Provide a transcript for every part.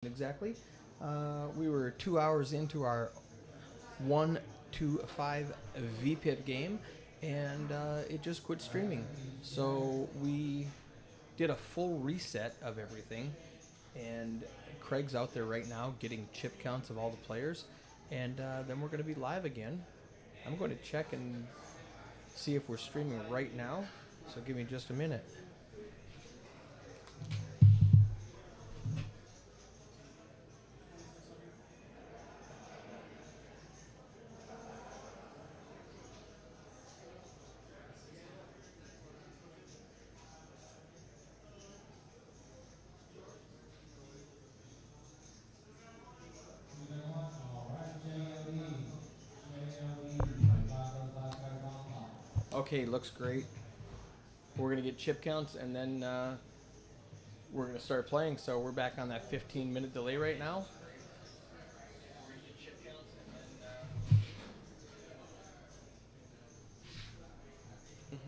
Exactly. We were 2 hours into our 1 to 5 VPIP game, and it just quit streaming. So we did a full reset of everything, and Craig's out there right now getting chip counts of all the players, and then we're going to be live again. I'm going to check and see if we're streaming right now. So give me just a minute. Okay, looks great. We're going to get chip counts, and then we're going to start playing. So we're back on that 15-minute delay right now.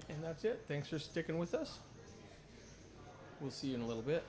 And that's it. Thanks for sticking with us. We'll see you in a little bit.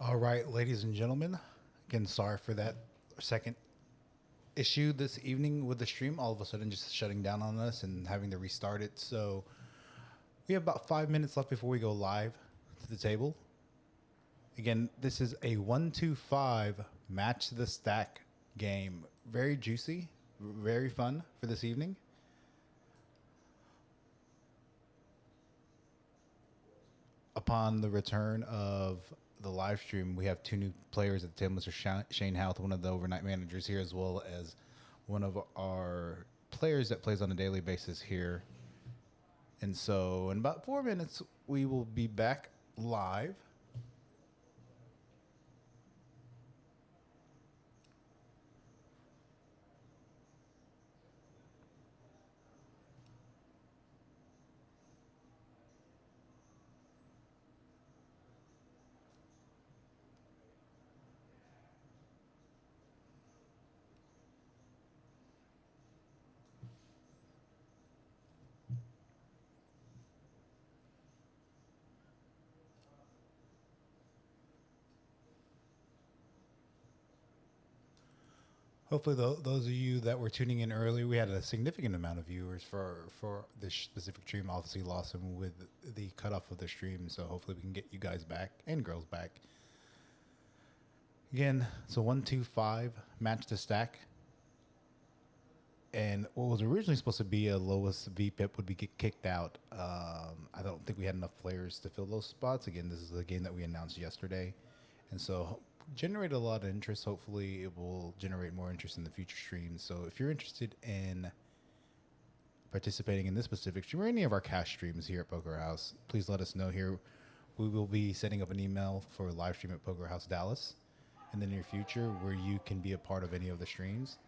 All right, ladies and gentlemen. Again, sorry for that second issue this evening with the stream. All of a sudden, just shutting down on us and having to restart it. So we have about 5 minutes left before we go live to the table. Again, this is a 1-2-5 match the stack game. Very juicy, very fun for this evening. Upon the return of the live stream, we have two new players at the table. Mr. Shane Houth, one of the overnight managers here, as well as one of our players that plays on a daily basis here. And so in about 4 minutes, we will be back live. Hopefully, those of you that were tuning in early, we had a significant amount of viewers for this specific stream. Obviously, lost them with the cutoff of the stream, so hopefully we can get you guys back and girls back. Again, so 1-2-5 match to stack, and what was originally supposed to be a lowest VPIP would be get kicked out. I don't think we had enough players to fill those spots. Again, this is the game that we announced yesterday, and so generated a lot of interest. Hopefully it will generate more interest in the future streams. So if you're interested in participating in this specific stream or any of our cash streams here at Poker House, please let us know here. We will be setting up an email for a live stream at Poker House Dallas in the near future where you can be a part of any of the streams.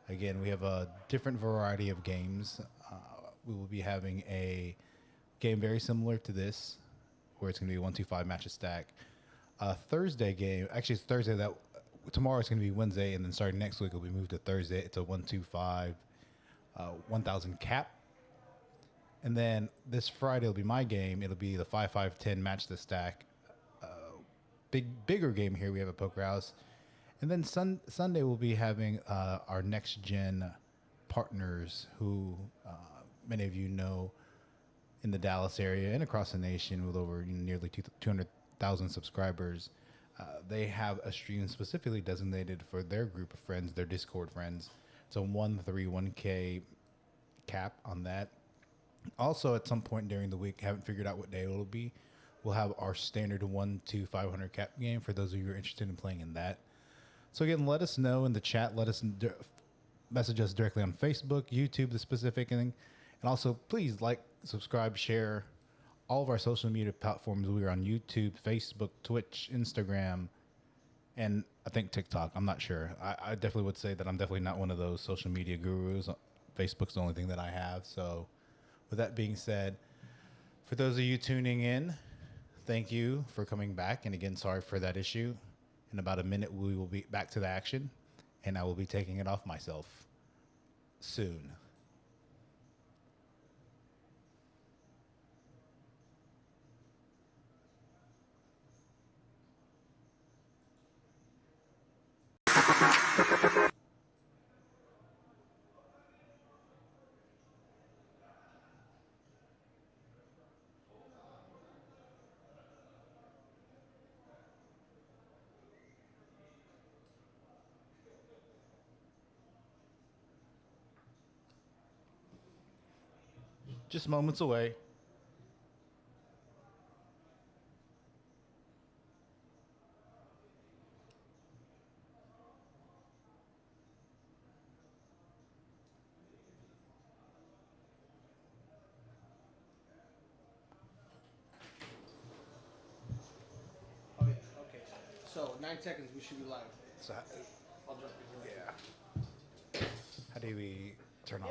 Again, we have a different variety of games. We will be having a game very similar to this where it's going to be a 1-2-5 match a stack. Thursday game, actually it's Thursday, that tomorrow it's going to be Wednesday, and then starting next week it'll be moved to Thursday. It's a 1-2-5 1000 cap, and then this Friday will be my game. It'll be the 5-5-10 match the stack, bigger game here we have at Poker House. And then Sunday we'll be having our next gen partners who many of you know in the Dallas area and across the nation with over nearly 200,000 subscribers. They have a stream specifically designated for their group of friends, their Discord friends. It's a 131K cap on that. Also, at some point during the week, haven't figured out what day it'll be, we'll have our standard 1-500 cap game for those of you who are interested in playing in that. So again, let us know in the chat. Let us message us directly on Facebook, YouTube, the specific thing. And also, please like, subscribe, share all of our social media platforms. We are on YouTube, Facebook, Twitch, Instagram, and I think TikTok. I'm not sure. I definitely would say that I'm definitely not one of those social media gurus. Facebook's the only thing that I have. So with that being said, for those of you tuning in, thank you for coming back. And again, sorry for that issue. In about a minute, we will be back to the action, and I will be taking it off myself soon. Just moments away. Oh, yeah. Okay. So 9 seconds, we should be live. So, I'll jump in here. yeah. How do we turn off?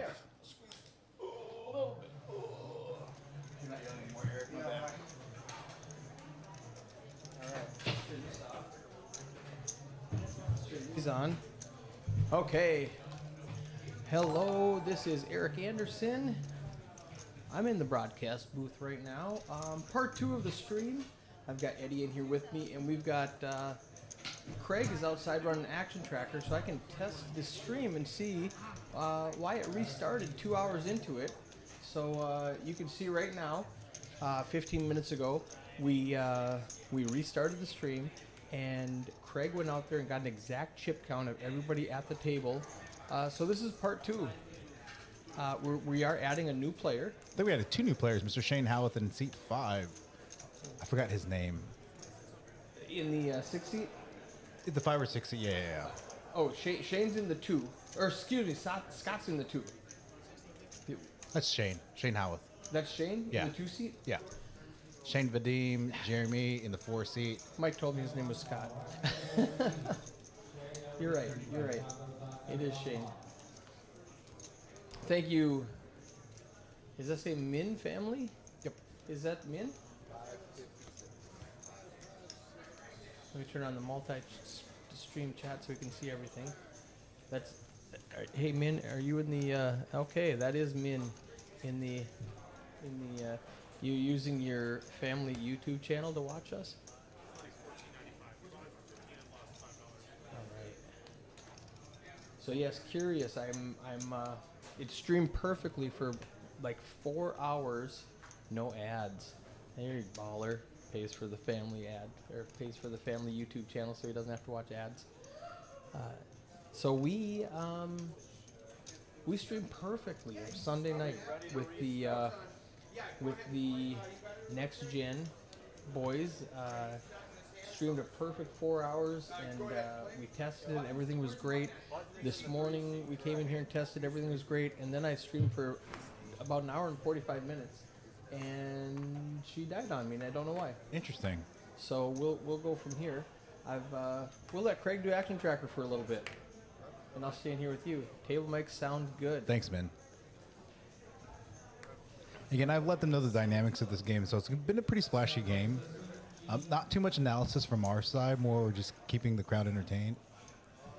A little bit. You're not yelling anymore, Eric. My bad. All right. Turn this off. Turn these on. Okay. Hello, this is Eric Anderson. I'm in the broadcast booth right now. Part 2 of the stream. I've got Eddie in here with me, and we've got Craig is outside running Action Tracker, so I can test the stream and see why it restarted 2 hours into it. So you can see right now, 15 minutes ago, we restarted the stream, and Craig went out there and got an exact chip count of everybody at the table. So this is part 2. We are adding a new player. I think we had 2 new players, Mr. Shane Howarth in seat 5. I forgot his name. In the 6 seat? The 5 or 6 seat, yeah. Oh, Shane's in the 2. Or excuse me, Scott's in the 2. That's Shane. Shane Howarth. That's Shane Yeah. in the 2 seat? Yeah. Shane Vadim, Jeremy in the 4 seat. Mike told me his name was Scott. You're right. It is Shane. Thank you. Is that say Min family? Yep. Is that Min? Let me turn on the multi-stream chat so we can see everything. That's. Hey Min, are you in the? Okay, that is Min, in the. You using your family YouTube channel to watch us? All right. So yes, curious. It streamed perfectly for like 4 hours, no ads. There you baller. Pays for the family ad, or pays for the family YouTube channel, so he doesn't have to watch ads. So we streamed perfectly Sunday night with the next gen boys. Streamed a perfect 4 hours, and we tested it. Everything was great. This morning we came in here and tested. Everything was great, and then I streamed for about an hour and 45 minutes, and she died on me, and I don't know why. Interesting. So we'll go from here. We'll let Craig do Action Tracker for a little bit, and I'll stay in here with you. Table mics sound good. Thanks, man. Again, I've let them know the dynamics of this game, so it's been a pretty splashy game. Not too much analysis from our side, more just keeping the crowd entertained.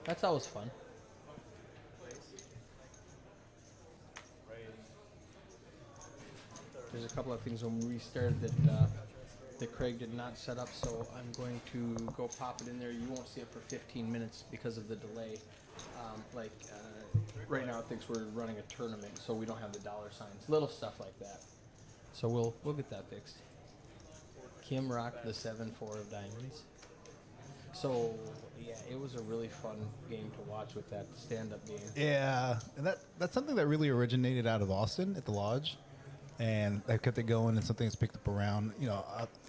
That's always fun. There's a couple of things when we started that Craig did not set up, so I'm going to go pop it in there. You won't see it for 15 minutes because of the delay. Right now it thinks we're running a tournament, so we don't have the dollar signs. Little stuff like that. So we'll get that fixed. Kim rocked the 7-4 of diamonds. So yeah, it was a really fun game to watch with that stand-up game. Yeah, and that's something that really originated out of Austin at the Lodge, and they've kept it going, and something that's picked up around,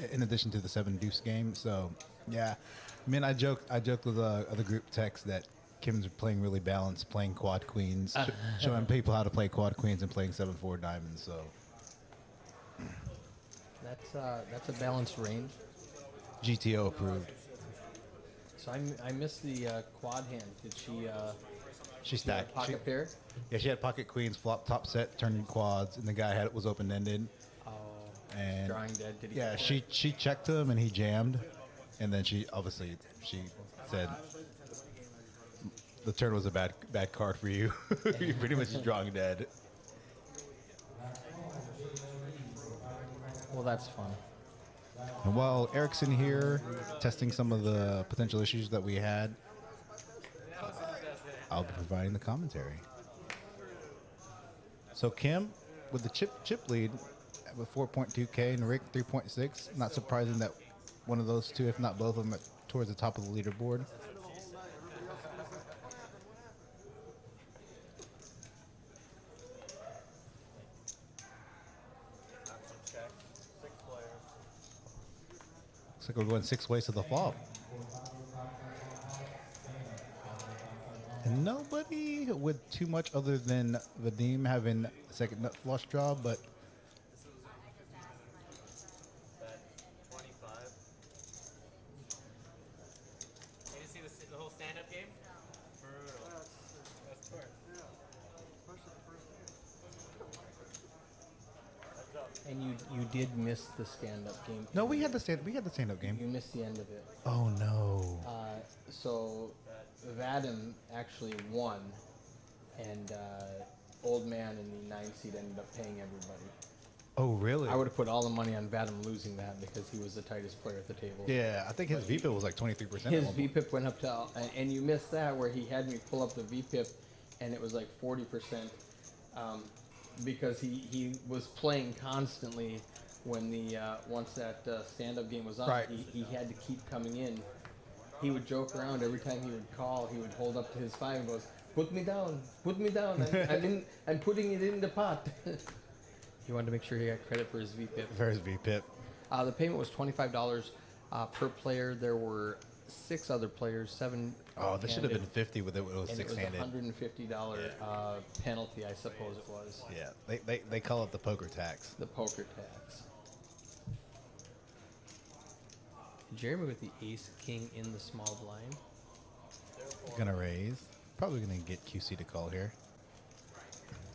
in addition to the 7 deuce game. So yeah, I mean, I joked with the group text that Kim's playing really balanced, playing quad queens, showing people how to play quad queens and playing 7-4 diamonds. So that's a balanced range. GTO approved. So I missed the quad hand. Did she? She stacked. Pocket pair. Yeah, she had pocket queens, flop top set, turning quads, and the guy was open ended. Oh. And Drawing dead. Did he? Yeah, she checked him and he jammed, and then she said the turn was a bad card for you. You're pretty much just drawing dead. Well, that's fun. And while Eric's in here testing some of the potential issues that we had, I'll be providing the commentary. So Kim, with the chip lead with 4.2K and Rick 3.6, not surprising that one of those two, if not both of them, are towards the top of the leaderboard. Looks like we're going 6 ways to the flop. And nobody with too much other than Vadim having a second nut flush draw, but You see the whole stand-up game? Brutal. That's court. And you did miss the stand-up game. no, we had the stand-up game. You missed the end of it. Oh no. So Vadim actually won, and Old Man in the 9 seed ended up paying everybody. Oh, really? I would have put all the money on Vadim losing that because he was the tightest player at the table. Yeah, I think his VPIP was like 23%. His VPIP went up to, and you missed that where he had me pull up the VPIP, and it was like 40%, because he was playing constantly when the once that stand-up game was up. Right. He had to keep coming in. He would joke around every time he would call. He would hold up to his 5 and goes, "Put me down, put me down. I'm putting it in the pot." He wanted to make sure he got credit for his VPIP. For his VPIP. The payment was $25 per player. There were 6 other players, 7. Oh, this should have been 50 with it. It was and it was six-handed. $150 penalty, I suppose it was. Yeah, they call it the poker tax. The poker tax. Jeremy with the ace king in the small blind. Gonna raise. Probably gonna get QC to call here.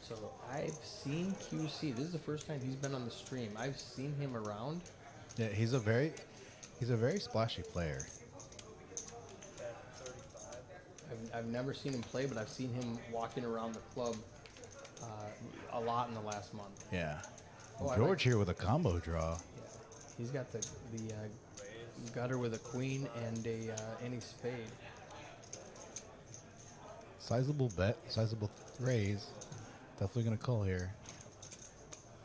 So I've seen QC. This is the first time he's been on the stream. I've seen him around. Yeah, he's a very splashy player. I've never seen him play, but I've seen him walking around the club a lot in the last month. Yeah. Oh, I George here with a combo draw. Yeah. He's got the gutter with a queen and any spade. Sizable bet, sizable raise. Definitely gonna call here.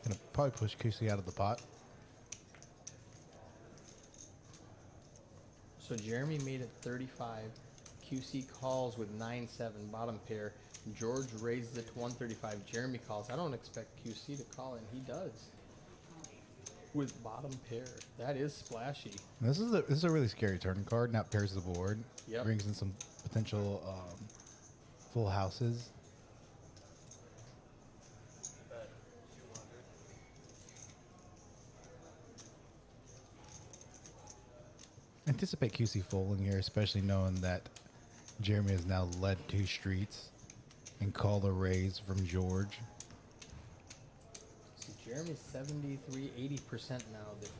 Gonna probably push QC out of the pot. So Jeremy made it 35. QC calls with 9-7 bottom pair. George raises it to 135. Jeremy calls. I don't expect QC to call, and he does. With bottom pair. That is splashy. This is a really scary turn card. Now pairs the board. Yep. Brings in some potential full houses. Anticipate QC folding here, especially knowing that Jeremy has now led 2 streets and called a raise from George. See, Jeremy's 73, 80% now that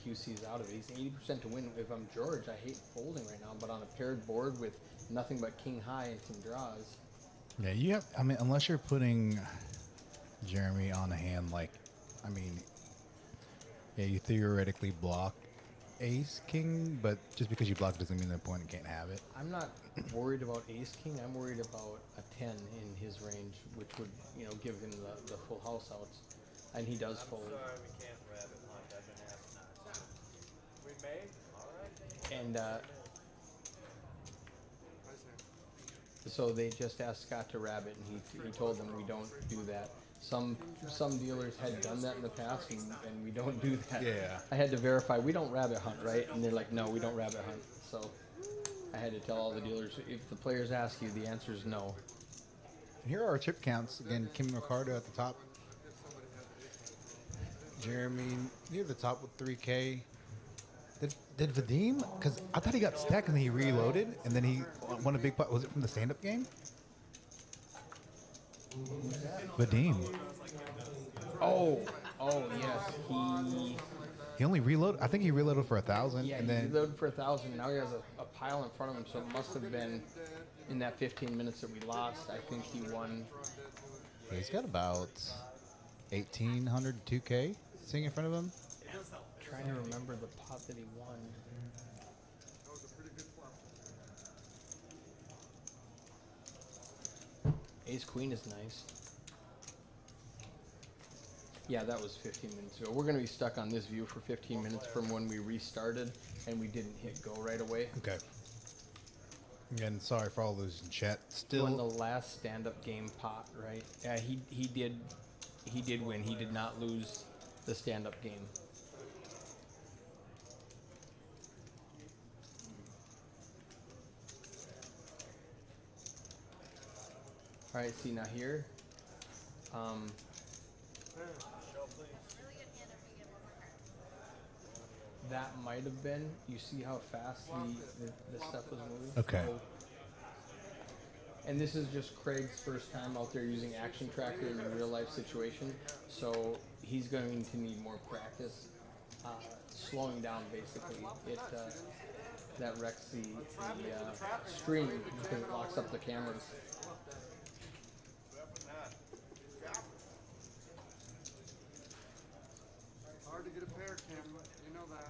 QC's out of it. He's 80% to win. If I'm George, I hate folding right now, but on a paired board with nothing but king high and some draws. Yeah, you have. I mean, unless you're putting Jeremy on a hand like, I mean, yeah, you theoretically block ace king, but just because you block doesn't mean the opponent can't have it. I'm not worried about ace king. I'm worried about a 10 in his range, which would, give him the full house outs, and he does fold. Sorry, we can't rabbit hunt. I've been asked not to. We may? Alright. And so they just asked Scott to rabbit, and he told them we don't do that. Some dealers had done that in the past, and we don't do that. Yeah. I had to verify, we don't rabbit hunt, right? And they're like, no, we don't rabbit hunt. So I had to tell all the dealers, if the players ask you, the answer is no. Here are our chip counts. Again, Kim Ricardo at the top. Jeremy near the top with 3K. Did Vadim? Because I thought he got stacked and then he reloaded, and then he won a big pot. Was it from the stand-up game? Vadim. Oh, yes. He only reloaded. I think he reloaded for 1,000. Yeah, and he then reloaded for 1,000. Now he has a pile in front of him, so it must have been in that 15 minutes that we lost. I think he won. he's got about 1,800 2K sitting in front of him. Trying to remember the pot that he won. Ace Queen is nice. Yeah, that was 15 minutes ago. We're going to be stuck on this view for 15 minutes from when we restarted and we didn't hit go right away. Okay. Again, sorry for all those in chat. Won the Still, last stand-up game pot, right? Yeah, he did win. He did not lose the stand-up game. All right, see now here. That might have been. You see how fast the stuff was moving? Okay. So, and this is just Craig's first time out there using Action Tracker in a real life situation, so he's going to need more practice slowing down. Basically, that wrecks the stream because it locks up the cameras. hard to get a pair, Kim. You know that.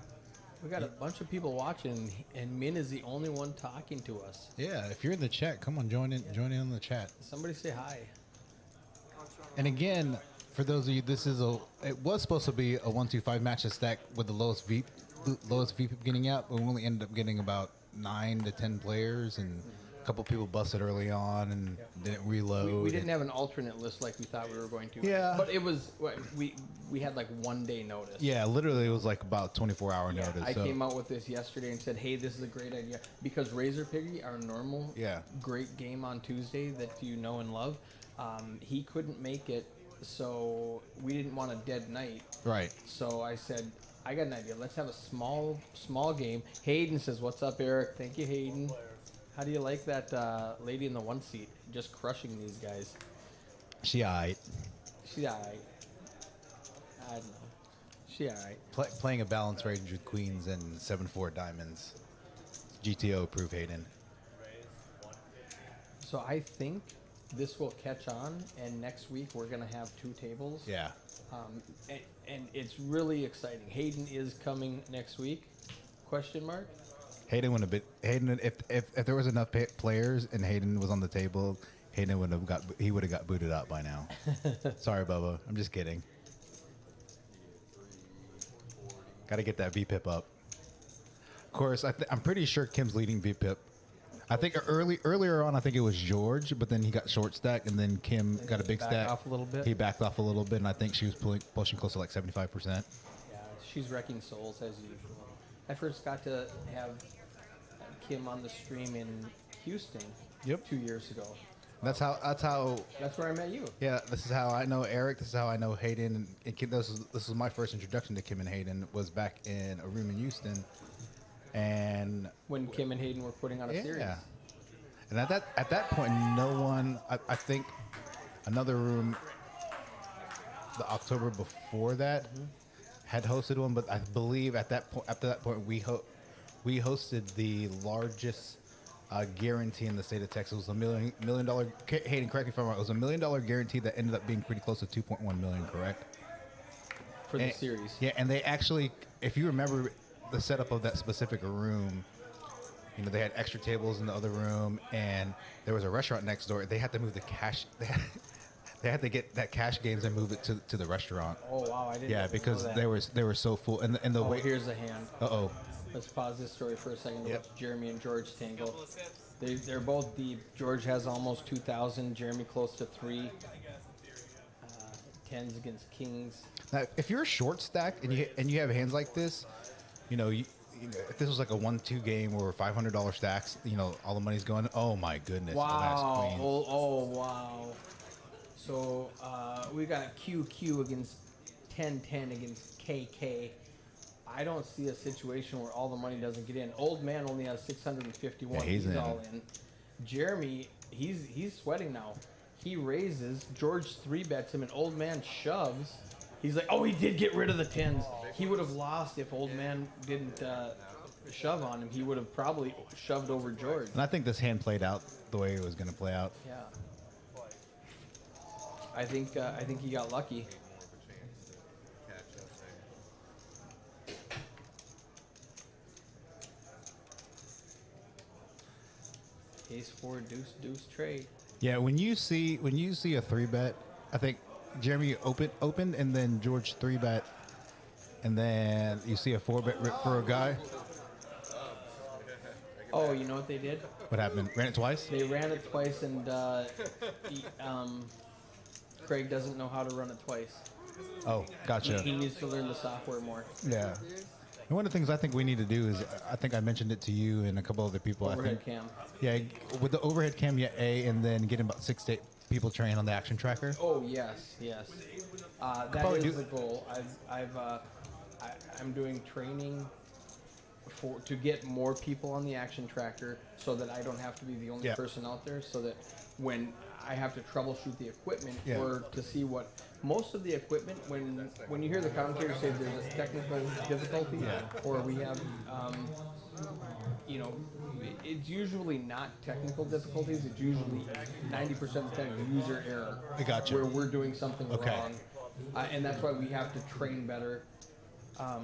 We got a bunch of people watching, and Min is the only one talking to us. Yeah, if you're in the chat, come on, join in on the chat. Somebody say hi. And again, for those of you, it was supposed to be a 1-2-5 match to stack with the lowest VPIP getting out, but we only ended up getting about 9 to 10 players, and a couple people busted early on and didn't reload. We didn't have an alternate list like we thought we were going to. Yeah. But it was, we had like 1 day notice. Yeah, literally it was like about 24-hour notice. I came out with this yesterday and said, hey, this is a great idea. Because Razor Piggy, our normal great game on Tuesday that you know and love, he couldn't make it, so we didn't want a dead night. Right. So I said, I got an idea. Let's have a small game. Hayden says, what's up, Eric? Thank you, Hayden. How do you like that lady in the 1 seat? Just crushing these guys. She alright. She's alright. I don't know. She alright. Playing a balanced range with queens and 7-4 diamonds. GTO proof Hayden. So I think this will catch on, and next week we're going to have 2 tables. Yeah. And it's really exciting. Hayden is coming next week? Question mark? Hayden would have been if there was enough players and Hayden was on the table, Hayden would have got booted out by now. Sorry, Bubba. I'm just kidding. Got to get that VPIP up. Of course, I'm pretty sure Kim's leading VPIP. I think earlier on, I think it was George, but then he got short stack, and then Kim got a big stack. Off a little bit. He backed off a little bit, and I think she was pushing close to like 75%. Yeah, she's wrecking souls as usual. I first got to have Kim on the stream in Houston. Yep. 2 years ago. That's where I met you. Yeah, this is how I know Eric. This is how I know Hayden. And Kim, this was my first introduction to Kim and Hayden. Was back in a room in Houston, and when Kim and Hayden were putting on a series. Yeah. And at that point, no one. I think another room, the October before that, had hosted one, but I believe after that point, we hosted the largest guarantee in the state of Texas. It was $1 million. Hayden, correct me if I'm wrong. It was $1 million guarantee that ended up being pretty close to 2.1 million. Correct? For the series. Yeah, and they actually, if you remember the setup of that specific room, you know, they had extra tables in the other room, and there was a restaurant next door. They had to move the cash. They had to get that cash games and move it to the restaurant. Oh wow, I didn't. Yeah, because know that. they were so full, and the way. Here's a hand. Uh-oh. Let's pause this story for a second. Yep. Let Jeremy and George tangle. They're both deep. George has almost 2,000. Jeremy close to 3. Tens against kings. Now, if you're a short stack and you have hands like this, you know, if this was like a 1-2 game or $500 stacks, you know, all the money's going. Oh my goodness! Wow! Oh wow! So we got QQ against 10-10 against KK. I don't see a situation where all the money doesn't get in. Old man only has 651. Yeah, he's in. All in. Jeremy, he's sweating now. He raises. George 3-bets him, and old man shoves. He's like, oh, he did get rid of the 10s. He would have lost if old man didn't shove on him. He would have probably shoved over George. And I think this hand played out the way it was going to play out. Yeah. I think he got lucky. Ace 4 deuce trade. Yeah, when you see a 3-bet, I think Jeremy opened and then George 3-bet, and then you see a 4-bet rip for a guy. Oh, you know what they did? What happened? Ran it twice? They ran it twice, and Craig doesn't know how to run it twice. Oh, gotcha. He needs to learn the software more. Yeah. And one of the things I think we need to do is, I think I mentioned it to you and a couple other people. Overhead I think, cam. Yeah, with the overhead cam, and then getting about 6 to 8 people trained on the action tracker. Oh yes. That is the goal. I'm doing training to get more people on the action tracker, so that I don't have to be the only person out there. So that when I have to troubleshoot the equipment or to see what most of the equipment, when you hear the commentator say there's a technical difficulty or we have, it's usually not technical difficulties. It's usually 90% of the time user error. I got you. Where we're doing something wrong, and that's why we have to train better. Yeah,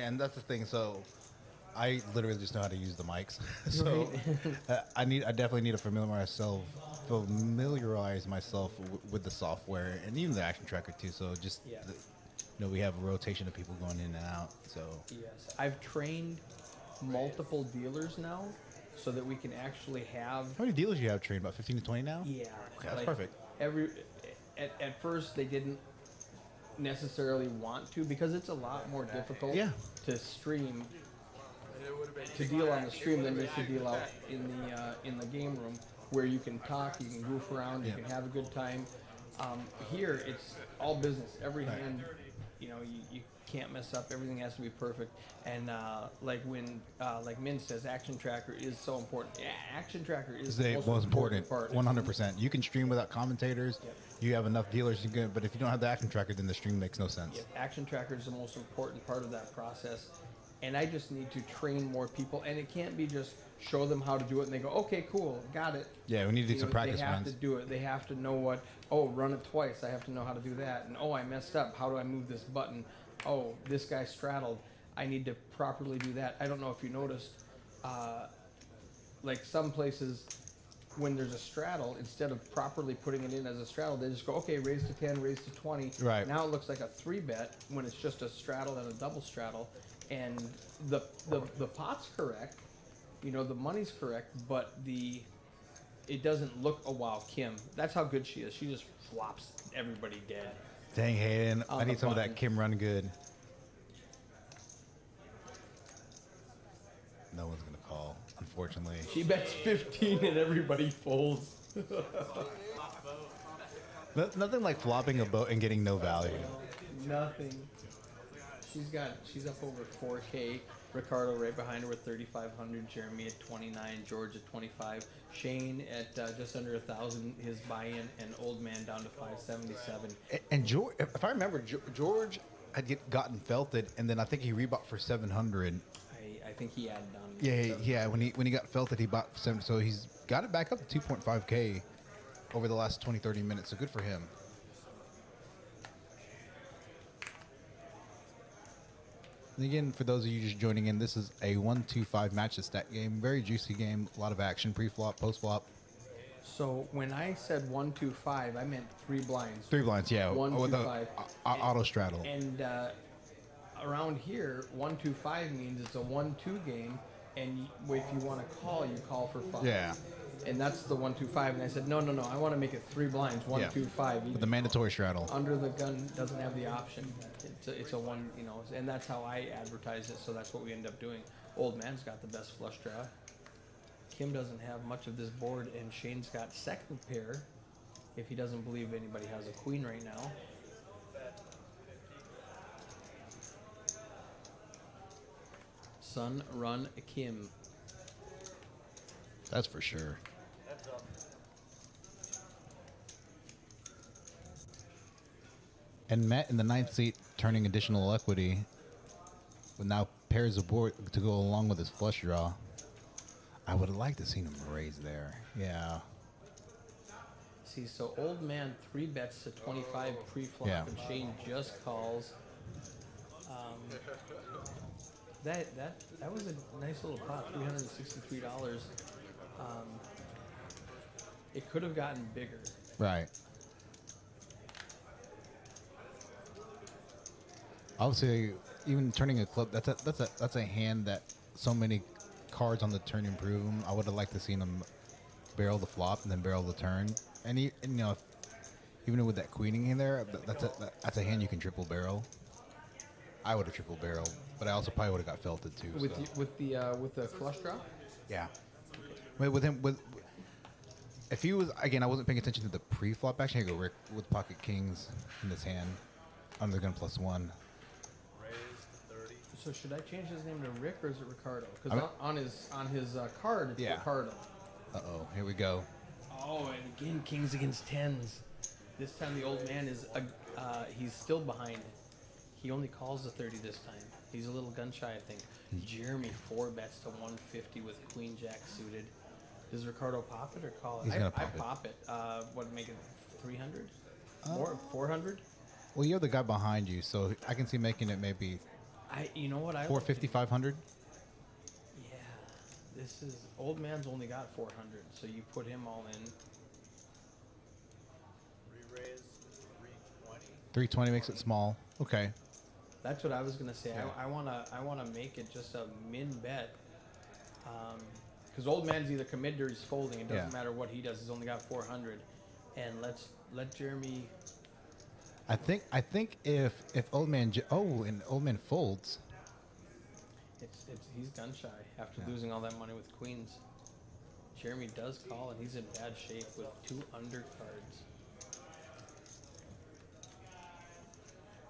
and that's the thing. So I literally just know how to use the mics. So I definitely need to familiarize myself with the software and even the action tracker too. So just Yeah. we have a rotation of people going in and out. So Yes, I've trained multiple dealers now, so that we can actually have. how many dealers you have trained? About 15 to 20 now. Yeah, Okay, that's perfect. At first they didn't necessarily want to, because it's a lot more difficult Yeah. to stream, to deal on the stream than just to deal out in the game room, where you can talk, you can goof around, you Yeah. can have a good time. Here it's all business. Every Right. hand, you can't mess up. Everything has to be perfect. And like Min says, Action Tracker is so important. Yeah, Action Tracker is It's the the most important part. 100%. You can stream without commentators. Yep. You have enough dealers, you can, but if you don't have the action tracker, then the stream makes no sense. Yeah, Action Tracker is the most important part of that process. And I just need to train more people. And it can't be just show them how to do it and they go, okay, cool, got it. Yeah, we need to do You some know, practice They have runs. to do it. They have to know run it twice. I have to know how to do that. And I messed up. How do I move this button? Oh, this guy straddled. I need to properly do that. I don't know if you noticed, like some places, when there's a straddle, instead of properly putting it in as a straddle, they just go, okay, raise to 10, raise to 20. Right. Now it looks like a 3-bet when it's just a straddle and a double straddle. And the pot's correct, the money's correct, but it doesn't look, oh wow, Kim, that's how good she is. She just flops everybody dead. Dang, Hayden, On I need the some of button. that Kim run good. No one's going to call, unfortunately. She bets 15 and everybody folds. Nothing like flopping a boat and getting no value. Nothing. She's up over 4K. Ricardo right behind her with 3,500. Jeremy at 29. George at 25. Shane at just under 1,000. His buy-in, and Old Man down to 577. And George, if I remember, George had gotten felted, and then I think he rebought for 700. I think he added on. Yeah. When he got felted, he bought 7. So he's got it back up to 2.5K over the last 20-30 minutes. So good for him. And again, for those of you just joining in, this is a 1-2-5 match to stat game. Very juicy game. A lot of action, pre-flop, post-flop. So when I said 1, 2, 5, I meant 3 blinds. 3 blinds, yeah. 1, with 2, a 5. auto straddle. And around here, 1, 2, 5 means it's a 1-2 game, and if you want to call, you call for 5. Yeah. And that's the 1, 2, 5. And I said, no, I want to make it 3 blinds, 1, Yeah. 2, 5. With the mandatory straddle. Under the gun doesn't have the option. It's a 1, and that's how I advertise it. So that's what we end up doing. Old Man's got the best flush draw. Kim doesn't have much of this board, and Shane's got second pair. If he doesn't believe anybody has a queen right now. Sun Run Kim. That's for sure. And Matt in the 9th seat, turning additional equity, with now pairs of board to go along with his flush draw. I would have liked to seen him raise there. Yeah. See, so Old Man 3 bets to 25 pre-flop, Yeah. and Shane just calls. That was a nice little pot, $363. It could have gotten bigger. Right. Obviously, even turning a club, that's a hand that so many cards on the turn improve him. I would have liked to seen him barrel the flop and then barrel the turn. And even with that queening in there, that's a hand you can triple barrel. I would have triple barreled, but I also probably would have got felted too. With so. with the flush draw? Yeah. With him, if he was, again, I wasn't paying attention to the pre-flop action. I go Rick with pocket kings in this hand, under the gun +1. So should I change his name to Rick, or is it Ricardo? Because on his card it's Yeah. Ricardo. Uh-oh, here we go. Oh, and again, kings against tens. This time the Old Man is he's still behind. He only calls the 30 this time. He's a little gun shy, I think. Jeremy 4 bets to 150 with Queen Jack suited. Does Ricardo pop it or call it? He's gonna I pop it. pop it. What, make it 300? More 400? Well, you have the guy behind you, so I can see making it maybe You know what I 450, 500. Yeah, this is old man's only got 400, so you put him all in. Re-raise 320. 320 makes it small. Okay. That's what I was gonna say. Yeah. I wanna make it just a min bet, because old man's either committed or he's folding. It doesn't Yeah. matter what he does. He's only got 400, and let Jeremy. I think if old man and old man folds. It's he's gun shy after Yeah. losing all that money with queens. Jeremy does call, and he's in bad shape with 2 undercards.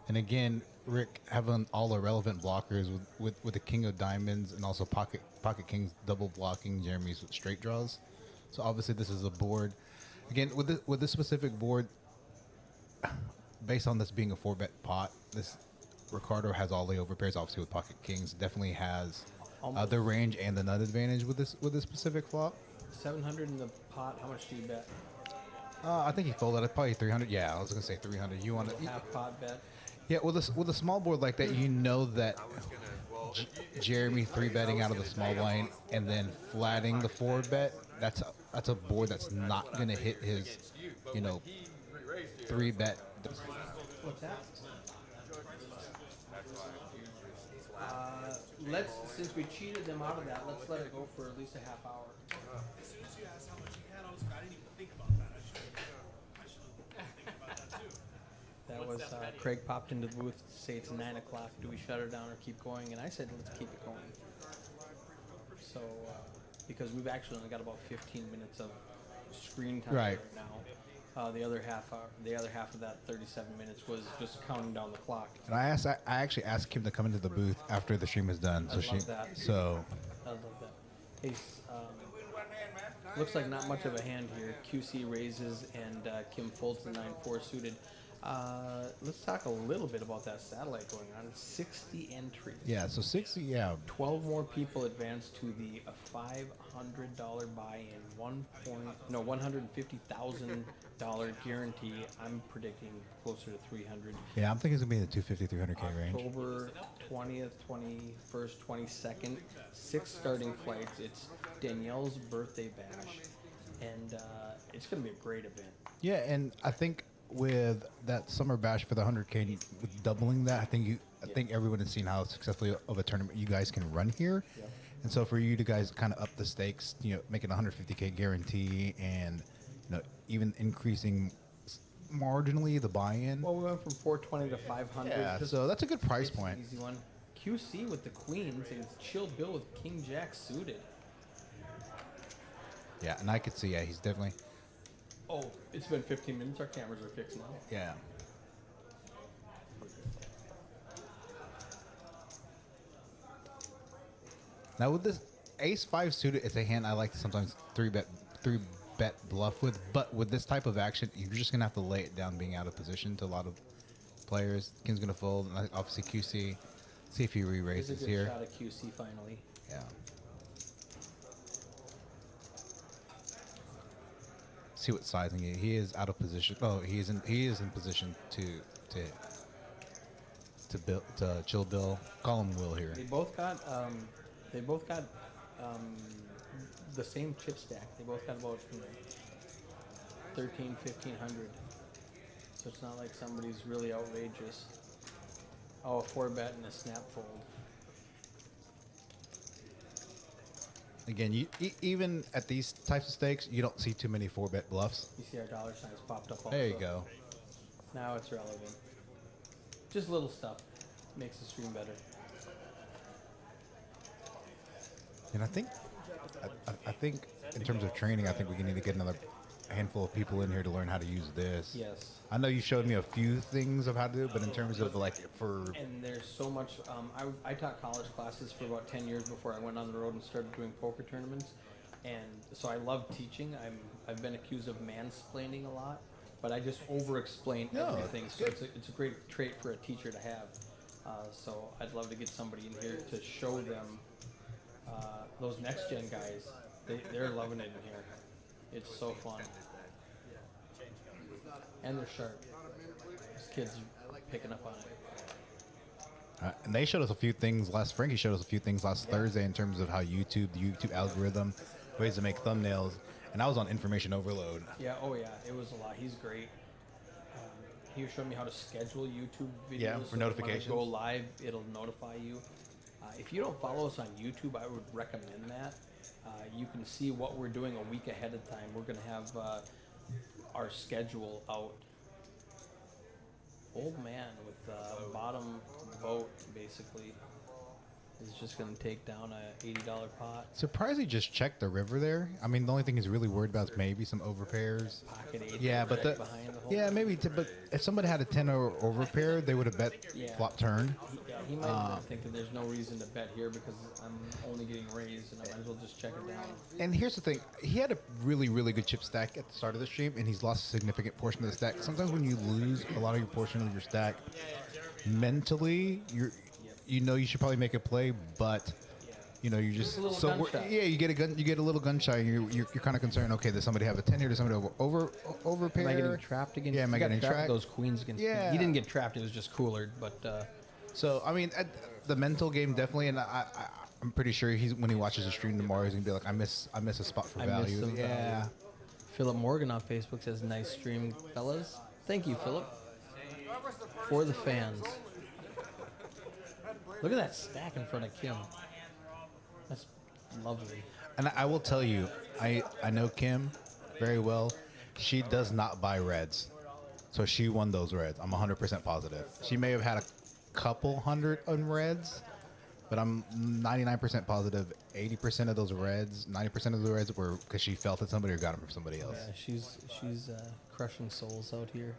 And again, Rick having all the relevant blockers with the king of diamonds and also pocket kings double blocking Jeremy's with straight draws. So obviously this is a board. Again, with this specific board, based on this being a 4-bet pot, this Ricardo has all the overpairs. Obviously with pocket kings, definitely has the range and the nut advantage with this specific flop. 700 in the pot. How much do you bet? I think he folded it probably 300. Yeah, I was gonna say 300. You want to? Half pot bet. Yeah, with a small board like that, you know that Jeremy 3-betting out of the small blind and then flatting the 4-bet. That's a board that's not gonna hit his, 3-bet. What's that? Since we cheated them out of that, let's let it go for at least a half hour. As soon as you asked how much he had, I didn't even think about that. I should have think about that too. That was Craig popped into the booth to say it's 9 o'clock. Do we shut her down or keep going? And I said let's keep it going. So because we've actually only got about 15 minutes of screen time Right. now. The other half of that 37 minutes was just counting down the clock. And I actually asked Kim to come into the booth after the stream is done. I love that. So I love that. Hey, looks like not much of a hand here. QC raises and Kim folds the 9-4 suited. Let's talk a little bit about that satellite going on. 60 entries. yeah, so 60. Yeah, 12 more people advance to the $500 buy-in. $150,000 guarantee. I'm predicting closer to 300. yeah. I'm thinking it's gonna be in the 250, 300K range. October 20th, 21st, 22nd, 6 starting flights. It's Danielle's birthday bash, and it's going to be a great event. Yeah, and I think with that summer bash for the 100K, with doubling that, I think everyone has seen how successfully of a tournament you guys can run here. Yeah. And so for you to guys kind of up the stakes, making a 150K guarantee and even increasing marginally the buy-in. Well, we went from 420 to 500. Yeah, Just- so that's a good price it's an point. Easy one. QC with the queens and Chill Bill with King Jack suited. Yeah, and I could see, he's definitely, Oh, it's been 15 minutes. Our cameras are fixed now. yeah. Now with this Ace 5 suited, it's a hand I like to sometimes 3-bet bluff with, but with this type of action, you're just gonna have to lay it down being out of position to a lot of players. King's gonna fold, and obviously QC, see if he Here's a re-raises good here. shot at QC finally. Yeah. See what sizing he is out of position. Oh, he is in position to build to chill Bill. Call him Will here. They both got the same chip stack. They both got about 1,500. So it's not like somebody's really outrageous. Oh, a 4-bet and a snap fold. Again, even at these types of stakes, you don't see too many 4-bet bluffs. You see our dollar signs popped up. There you also. go. Now it's relevant. Just little stuff makes the stream better. And I think in terms of training, I think we need to get another handful of people in here to learn how to use this. Yes. I know you showed me a few things of how to do it, but in terms of And there's so much. I taught college classes for about 10 years before I went on the road and started doing poker tournaments, and so I love teaching. I've been accused of mansplaining a lot, but I just over-explain No, everything. it's So good. it's a great trait for a teacher to have. So I'd love to get somebody in here to show them those next gen guys. They're loving it in here. It's so fun. And they're sharp. These kids picking up on it. And they showed us a few things last. Frankie showed us a few things last Thursday in terms of how the YouTube algorithm, ways to make thumbnails, and I was on information overload. Yeah, oh yeah, it was a lot. He's great. He showed me how to schedule YouTube videos. Yeah, for so that notifications. When I go live, it'll notify you. If you don't follow us on YouTube, I would recommend that. You can see what we're doing a week ahead of time. We're going to have our schedule out. Old man with bottom boat, basically, is just going to take down a $80 pot. Surprised he just checked the river there. I mean, the only thing he's really worried about is maybe some overpairs. Pocket 8. Yeah, but behind the whole maybe. But if somebody had a 10 overpair, they would have bet flop turn. He might have been thinking there's no reason to bet here because I'm only getting raised and I might as well just check it down. And here's the thing: he had a really, really good chip stack at the start of the stream, and he's lost a significant portion of the stack. Sometimes when you lose a lot of your portion of your stack, mentally, you should probably make a play, but you're just a little gun shy. you get a little gun shy, and you're kind of concerned. Okay, does somebody have a 10 here? Does somebody have overpair? Am I getting trapped again? Yeah, am I He got getting trapped trapped? with those queens against Yeah. He didn't get trapped. It was just coolered, but. So I mean, the mental game definitely, and I'm pretty sure when he watches the stream tomorrow, he's gonna be like, I miss a spot for I miss value. some Yeah. value. Philip Morgan on Facebook says, "Nice stream, fellas." Thank you, Philip. For the fans. Look at that stack in front of Kim. That's lovely. And I will tell you, I know Kim very well. She does not buy reds. So she won those reds. I'm 100% positive. She may have had a couple hundred on reds, but I'm 99% positive 80% of those reds, 90% of the reds were because she felt it somebody or got them from somebody else. Yeah, she's crushing souls out here.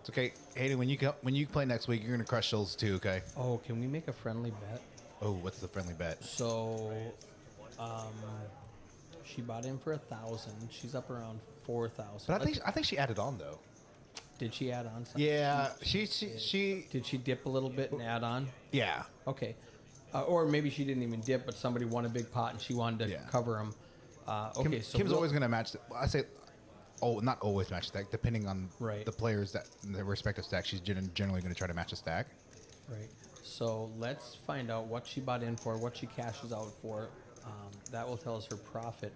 It's okay. Hayden, when you play next week, you're going to crush souls too, okay? Oh, can we make a friendly bet? Oh, what's the friendly bet? So, she bought in for 1,000. She's up around 4,000. But I think she added on though. Did she add on something? Yeah, she Did she dip a little bit and add on? yeah. Okay. Or maybe she didn't even dip, but somebody won a big pot and she wanted to cover them. Okay, so Kim's always going to match. I say, not always match stack. Depending on Right. the players that their respective stack, she's generally going to try to match a stack. Right. So let's find out what she bought in for, what she cashes out for. That will tell us her profit.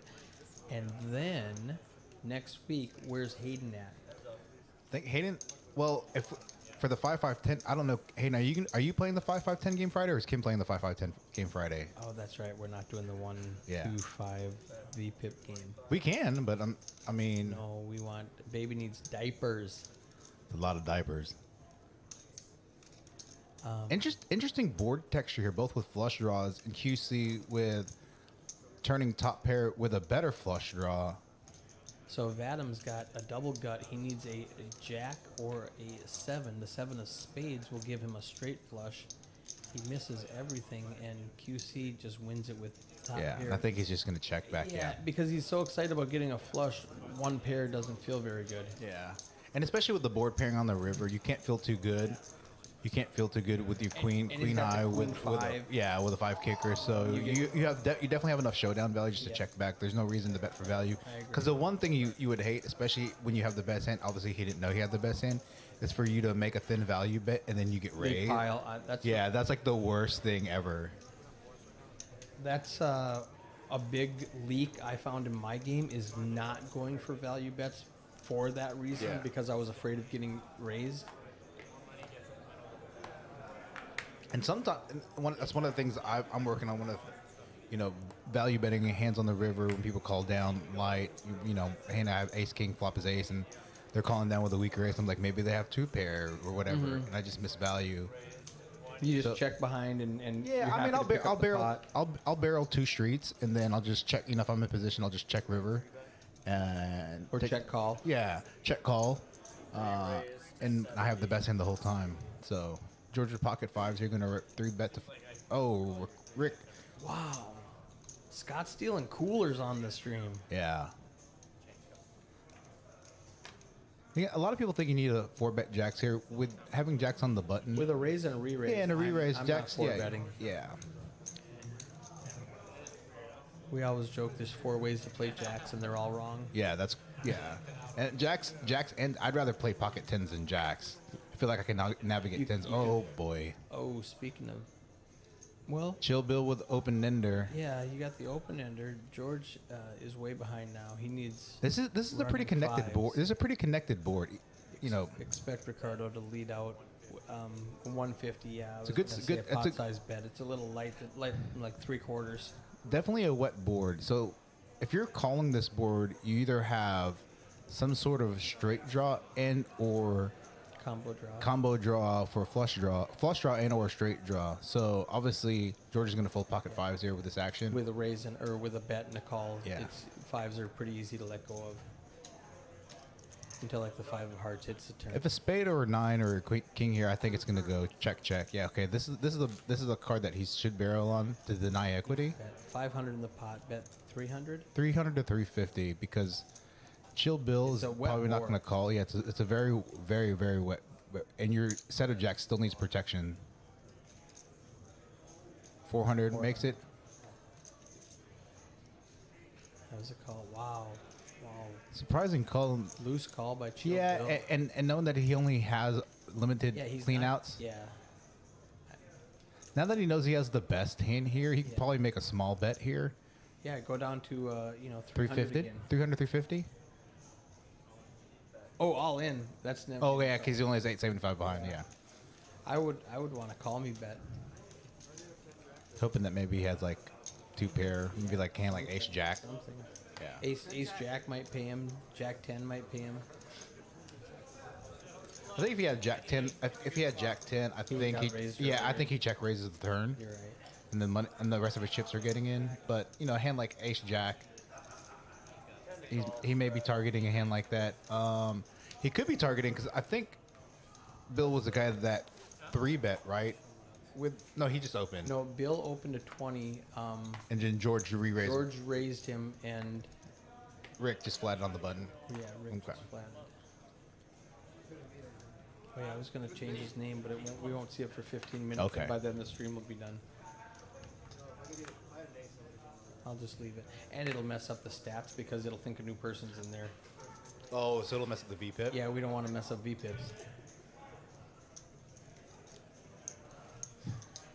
And then next week, where's Hayden at? I think Hayden. Well, if for the 5-5-10, I don't know. Hayden, are you playing the 5-5-10 game Friday, or is Kim playing the 5-5-10 game Friday? Oh, that's right. We're not doing the 1-2-5 VPIP game. We can, but I mean, No, we want baby needs diapers. a lot of diapers. Interesting board texture here, both with flush draws and QC with turning top pair with a better flush draw. So if Adam's got a double gut, he needs a jack or a 7. The 7 of spades will give him a straight flush. He misses everything, and QC just wins it with top Yeah, pair. I think he's just going to check back. Yeah. Because he's so excited about getting a flush, one pair doesn't feel very good. Yeah. And especially with the board pairing on the river, you can't feel too good. You can't feel too good with your queen and he's got the high queen with five. with a 5 kicker. So you definitely have enough showdown value just to check back. There's no reason to bet for value. agree. Because the one thing you would hate, especially when you have the best hand, obviously he didn't know he had the best hand, is for you to make a thin value bet and then you get They raised. pile. That's like the worst thing ever. That's a big leak I found in my game is not going for value bets for that reason Yeah. because I was afraid of getting raised. And sometimes that's one of the things I'm working on. One of, value betting hands on the river when people call down light. Hand I have ace king flop is ace, and they're calling down with a weaker ace. I'm like, maybe they have 2 pair or whatever, and I just miss value. You just check behind and Yeah, you're I mean, happy to pick up the barrel, pot. I'll barrel 2 streets, and then I'll just check. If I'm in position, I'll just check river, and Or check call. Yeah, check call, and I have the best hand the whole time. So Georgia pocket 5s, you're gonna 3 bet to. Rick. Wow. Scott stealing coolers on the stream. Yeah. Yeah, a lot of people think you need a 4-bet jacks here with having jacks on the button. With a raise and a re-raise. yeah, and a re-raise I'm jacks. not Yeah, betting. yeah. We always joke there's 4 ways to play jacks and they're all wrong. Yeah, and jacks, and I'd rather play pocket 10s than jacks feel like I can navigate You- tens. you Oh boy, Oh, speaking of, well, Chill Bill with open ender. yeah, you got the open ender. George is way behind now. He needs. This is a pretty running connected fives. board. This is a pretty connected board. You know, Expect Ricardo to lead out 150. Yeah, I was a good- gonna it's say good- a it's a- pot size bet. It's a little light, like 3/4. definitely a wet board. So if you're calling this board, you either have some sort of straight draw and or Combo draw. draw for flush draw and or straight draw. So obviously George is going to fold pocket fives here with this action. With a raise or with a bet and a call. Yeah. It's fives are pretty easy to let go of. Until like the 5 of hearts hits the turn. If a spade or a 9 or a king here, I think it's going to go check check. Yeah, okay. This is a card that he should barrel on to deny equity. Bet 500 in the pot. Bet 300. 300 to 350 because Chill Bill It's is a wet probably not board. going to call. Yeah, it's a very, very, very wet. And your set of jacks still needs protection. 400 makes it. That was a call. Wow. Surprising call. Loose call by Chill Yeah, Bill. and knowing that he only has limited Yeah, he's clean not- outs. Yeah. Now that he knows he has the best hand here, he can Yeah. probably make a small bet here. Yeah, go down to 300 350? again. 300, 350? Oh, all in. That's never. Oh, yeah, because he only has 875 behind, yeah. I would want to call me bet. Hoping that maybe he has like 2 pair, maybe like hand like ace jack. Something. Yeah. Ace Jack might pay him. Jack 10 might pay him. I think if he had Jack 10, if he had Jack 10, I would think got he, raised yeah, I earlier. think he check raises the turn, You're right. and then money, and the rest of his chips are getting in. But you know, a hand like Ace Jack, he may be targeting a hand like that. He could be targeting because I think Bill was the guy that 3-bet, right? No, he just opened, No, Bill opened to 20. and then George re-raised. George raised him, and Rick just flattened on the button. yeah, Rick Okay. just flattened. Oh yeah, I was gonna change his name, but we won't see it for 15 minutes. Okay. And by then the stream will be done. I'll just leave it, and it'll mess up the stats because it'll think a new person's in there. Oh, so it'll mess with the VPIP. Yeah, we don't want to mess up VPIPs.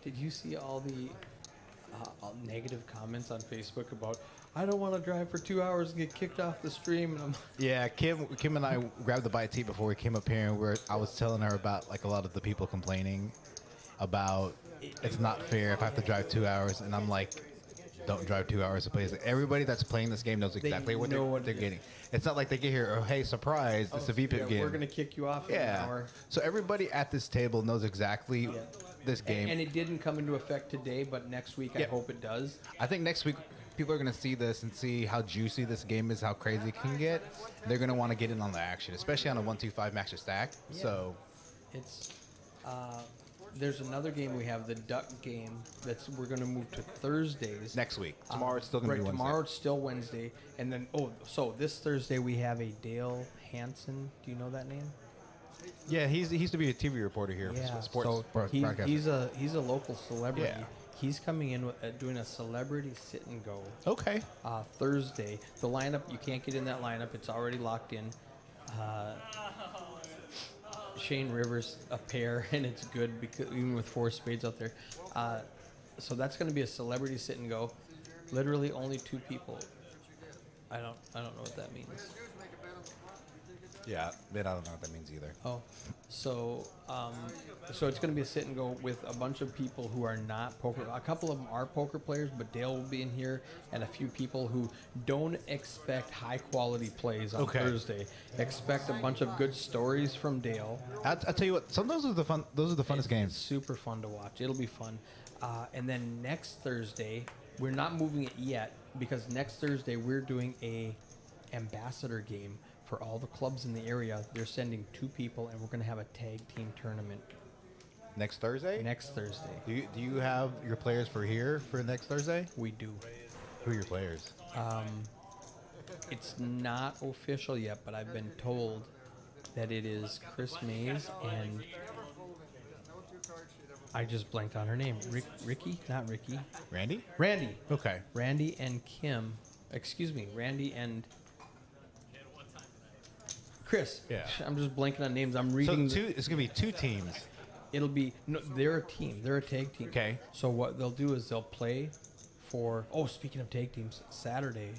Did you see all the negative comments on Facebook about, I don't want to drive for 2 hours and get kicked off the stream? And I'm Yeah, Kim and I grabbed the bite tea before we came up here, and I was telling her about like a lot of the people complaining about it's not fair if I have to drive 2 hours, and I'm like, don't drive 2 hours to play this. Everybody that's playing this game knows exactly what know what they're it is. getting. It's not like they get here, oh hey, surprise, it's a VPIP yeah, game. we're going to kick you off in an yeah. hour. So everybody at this table knows exactly this game. And it didn't come into effect today, but next week I Yeah. hope it does. I think next week people are going to see this and see how juicy this game is, how crazy it can get. They're going to want to get in on the action, especially on a 1-2-5 max stack. Yeah. So It's there's another game we have, the duck game, we're going to move to Thursdays. next week, tomorrow it's still going to be Wednesday. Tomorrow it's still Wednesday, and then so this Thursday we have a Dale Hansen. Do you know that name? Yeah, he used to be a TV reporter here. Yeah. For sports So broadcaster. he's a local celebrity. Yeah. He's coming in with, doing a celebrity sit and go Okay. Thursday. The lineup, you can't get in that lineup. It's already locked in. Shane Rivers a pair, and it's good because even with 4 spades out there. So that's going to be a celebrity sit and go. Literally only 2 people. I don't know what that means. Yeah, but I don't know what that means either. Oh, so it's going to be a sit and go with a bunch of people who are not poker. A couple of them are poker players, but Dale will be in here, and a few people who don't expect high quality plays on Okay. Thursday. Expect a bunch of good stories from Dale. I'll tell you what. Some of those are the fun. Those are the funnest It's games. super fun to watch. It'll be fun. And then next Thursday, we're not moving it yet because next Thursday we're doing a ambassador game for all the clubs in the area. They're sending 2 people, and we're going to have a tag team tournament Next Thursday. next Thursday. Do you have your players for here for next Thursday? We do. Who are your players? It's not official yet, but I've been told that it is Chris Mays and I just blanked on her name. Ricky? Not Ricky. Randy. Randy. Okay. Randy and Kim. Excuse me. Randy and Chris. Yeah. I'm just blanking on names. I'm So reading. it's gonna be 2 teams. It'll be no. They're a team. They're a tag team. Okay. So what they'll do is they'll play for. Oh, speaking of tag teams, Saturday.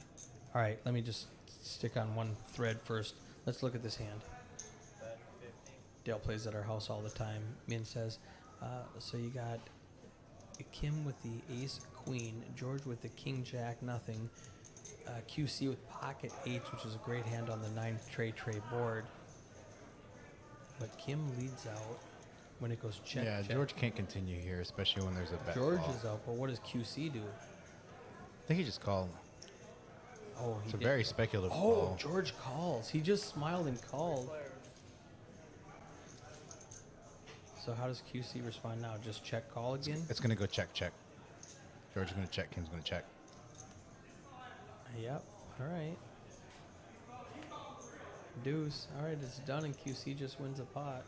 All right. Let me just stick on one thread first. Let's look at this hand. Dale plays at our house all the time. Min says, so you got Kim with the ace queen, George with the king jack nothing, QC with pocket eights, which is a great hand on the 9 tray board. But Kim leads out when it goes check. Yeah, check. George can't continue here, especially when there's a bet. George call. is out, but what does QC do? I think he just called. Oh, he It's a did. very speculative Oh, call. George calls. He just smiled and called. So how does QC respond now? Just check call again? It's gonna go check. George is gonna check. Kim's gonna check. Yep. All right. Deuce. All right, it's done, and QC just wins a pot.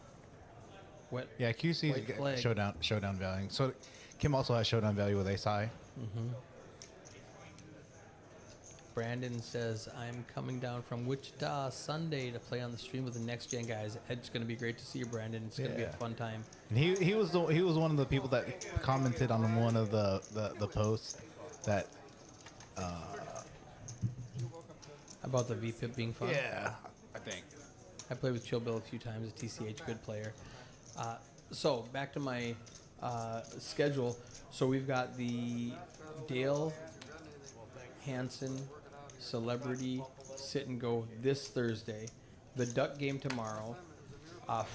What? Yeah, QC's White get flag. showdown value. So Kim also has showdown value with ace high. Mm-hmm. Brandon says, I'm coming down from Wichita Sunday to play on the stream with the next gen guys. It's going to be great to see you, Brandon. It's going to be a Yeah. fun time. And he was one of the people that commented on one of the posts that About the VPIP being fun. I think. I played with Chill Bill a few times, a TCH good player. So back to my schedule. So we've got the Dale Hansen Celebrity Sit and Go this Thursday, the Duck game tomorrow.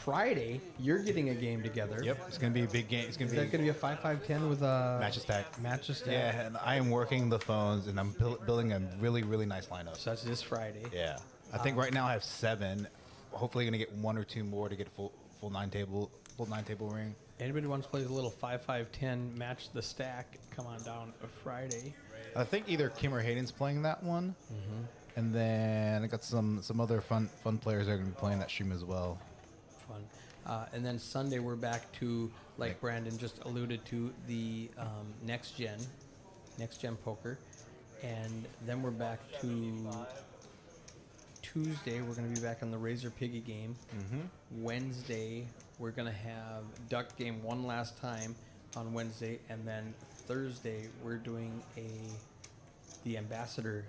Friday, you're getting a game together. Yep, it's gonna be a big game. It's gonna Is be that going to be a 5-5-10 with a match stack. Match stack. Yeah, and I am working the phones, and I'm building a really nice lineup. So that's this Friday. Yeah, I think right now I have 7. Hopefully, gonna get 1 or 2 more to get a full 9 table ring. Anybody wants to play a little 5-5-10 match the stack? Come on down Friday. I think either Kim or Hayden's playing that one, and then I got some other fun players that are gonna be playing that stream as well. Fun. And then Sunday we're back to, like Brandon just alluded to, the next gen poker, and then we're back to Tuesday. We're going to be back on the Razor Piggy game. Wednesday we're going to have Duck game one last time on Wednesday, and then Thursday we're doing the Ambassador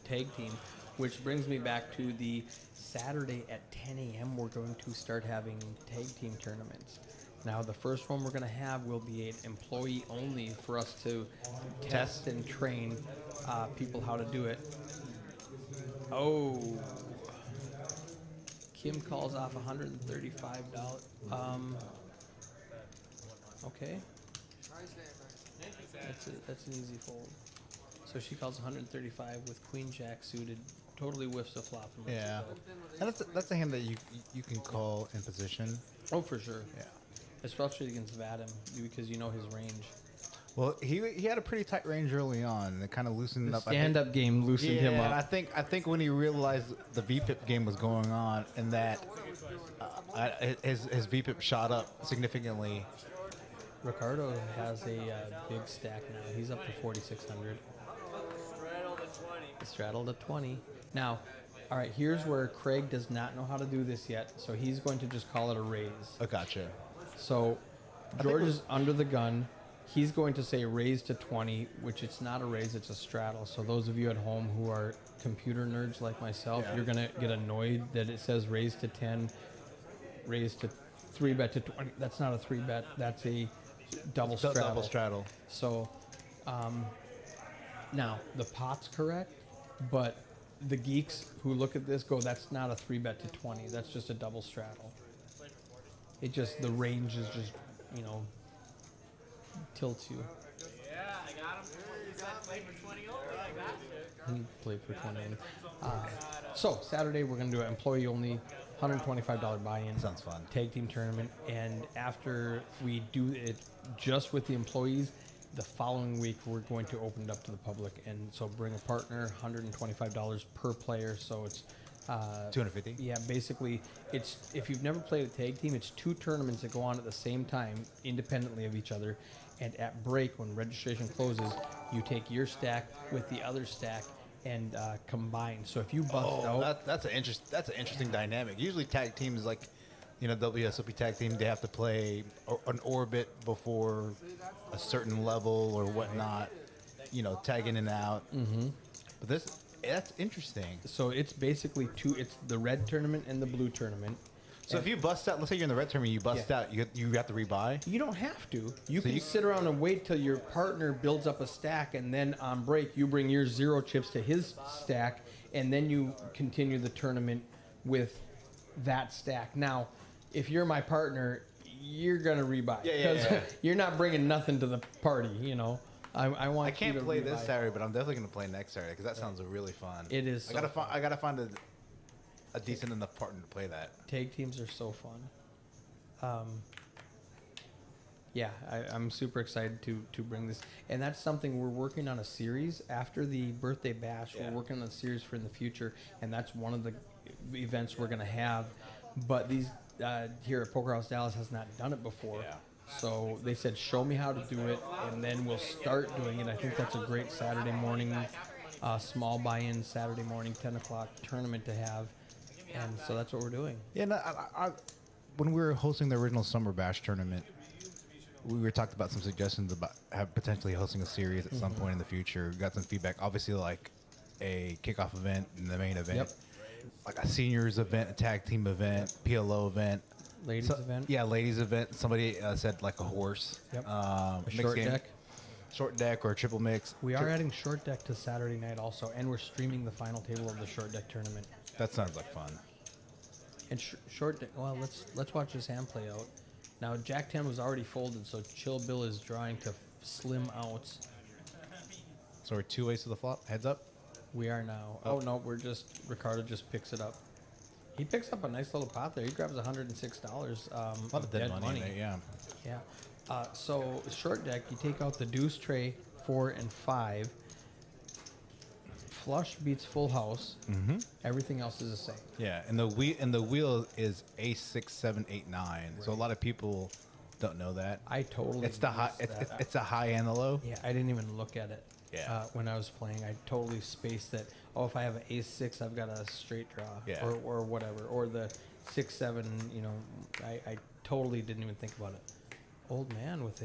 tag team, which brings me back to the Saturday at 10 a.m. we're going to start having tag team tournaments. Now the first one we're going to have will be an employee only for us to test and train people how to do it. Oh, Kim calls off $135. Okay. That's an easy fold. So she calls 135 with Queen Jack suited, totally whiffs a flop. And lets Yeah, it go. and that's a hand that you can call in position. Oh, for sure. Yeah. Especially against Vadim, because you know his range. Well, he had a pretty tight range early on, and it kind of loosened The up. I think. stand-up game loosened him Yeah, and up. I think when he realized the VPIP game was going on, and that his VPIP shot up significantly. Ricardo has a big stack now. He's up to 4,600. Straddled at 20. Now, all right, here's where Craig does not know how to do this yet, so he's going to just call it a raise. Oh, gotcha. So George is under the gun. He's going to say raise to 20, which it's not a raise, it's a straddle. So those of you at home who are computer nerds like myself, Yeah. you're going to get annoyed that it says raise to 10, raise to 3-bet to 20. That's not a 3-bet. That's a double straddle. Double straddle. So now the pot's correct, but the geeks who look at this go, that's not a 3-bet to 20. That's just a double straddle. It just, the range is just, tilts you. Yeah, I got him. You said play for 20 over. I got you. He played for 20. So Saturday we're going to do an employee only $125 buy-in. Sounds fun. Tag team tournament, and after we do it just with the employees, the following week we're going to open it up to the public, and so bring a partner, $125 per player. So it's 250. yeah, basically it's, if you've never played a tag team, it's 2 tournaments that go on at the same time independently of each other, and at break when registration closes, you take your stack with the other stack and combined. So if you bust out, that's an interesting dynamic. Usually tag teams like, WSOP tag team, they have to play an orbit before a certain level or whatnot. Tag in and out. Mm-hmm. But that's interesting. so it's basically two. It's the red tournament and the blue tournament. So if you bust out, let's say you're in the red tournament, you bust out, you have to rebuy. You don't have to. You can sit around and wait till your partner builds up a stack, and then on break you bring your 0 chips to his stack, and then you continue the tournament with that stack. Now, if you're my partner, you're gonna rebuy because you're not bringing nothing to the party. I want. I can't you to play rebuy. this Saturday, but I'm definitely gonna play next Saturday because that sounds really fun. It is. I gotta find a decent enough partner to play that. Tag teams are so fun. I'm super excited to bring this, and that's something we're working on a series after the birthday bash. We're working on a series for in the future, and that's one of the events we're gonna have. But these here at Poker House Dallas has not done it before. Yeah. So they said, show me how to do it, and then we'll start doing it. I think that's a great Saturday morning, small buy-in Saturday morning, 10 o'clock tournament to have. And so that's what we're doing. Yeah, no, when we were hosting the original Summer Bash tournament, we were talking about some suggestions about potentially hosting a series at some point in the future. We got some feedback. Obviously, like a kickoff event and the main event. Yep. Like a seniors event, a tag team event, PLO event. Ladies event? Yeah, ladies event. Somebody said like a horse. Yep. A short deck. Short deck or a triple mix. We are adding short deck to Saturday night also, and we're streaming the final table of the short deck tournament. That sounds like fun. And short deck. Well, let's watch this hand play out. Now Jack 10 was already folded, so Chill Bill is drawing to slim outs. So we're 2 ways to the flop. Heads up. We are now. Oh no, Ricardo just picks it up. He picks up a nice little pot there. He grabs $106. A lot of dead money in there, yeah. Yeah. So short deck, you take out the deuce tray, 4 and 5. Flush beats full house. Mm-hmm. Everything else is the same. Yeah, and the wheel is ace 6, 7, 8, 9. Right. So a lot of people don't know that. I totally. It's the high. It's a high and a low. Yeah, I didn't even look at it. Yeah. When I was playing, I totally spaced that. Oh, if I have an ace 6, I've got a straight draw. Yeah. Or whatever. Or the 6, 7. I totally didn't even think about it. Old man with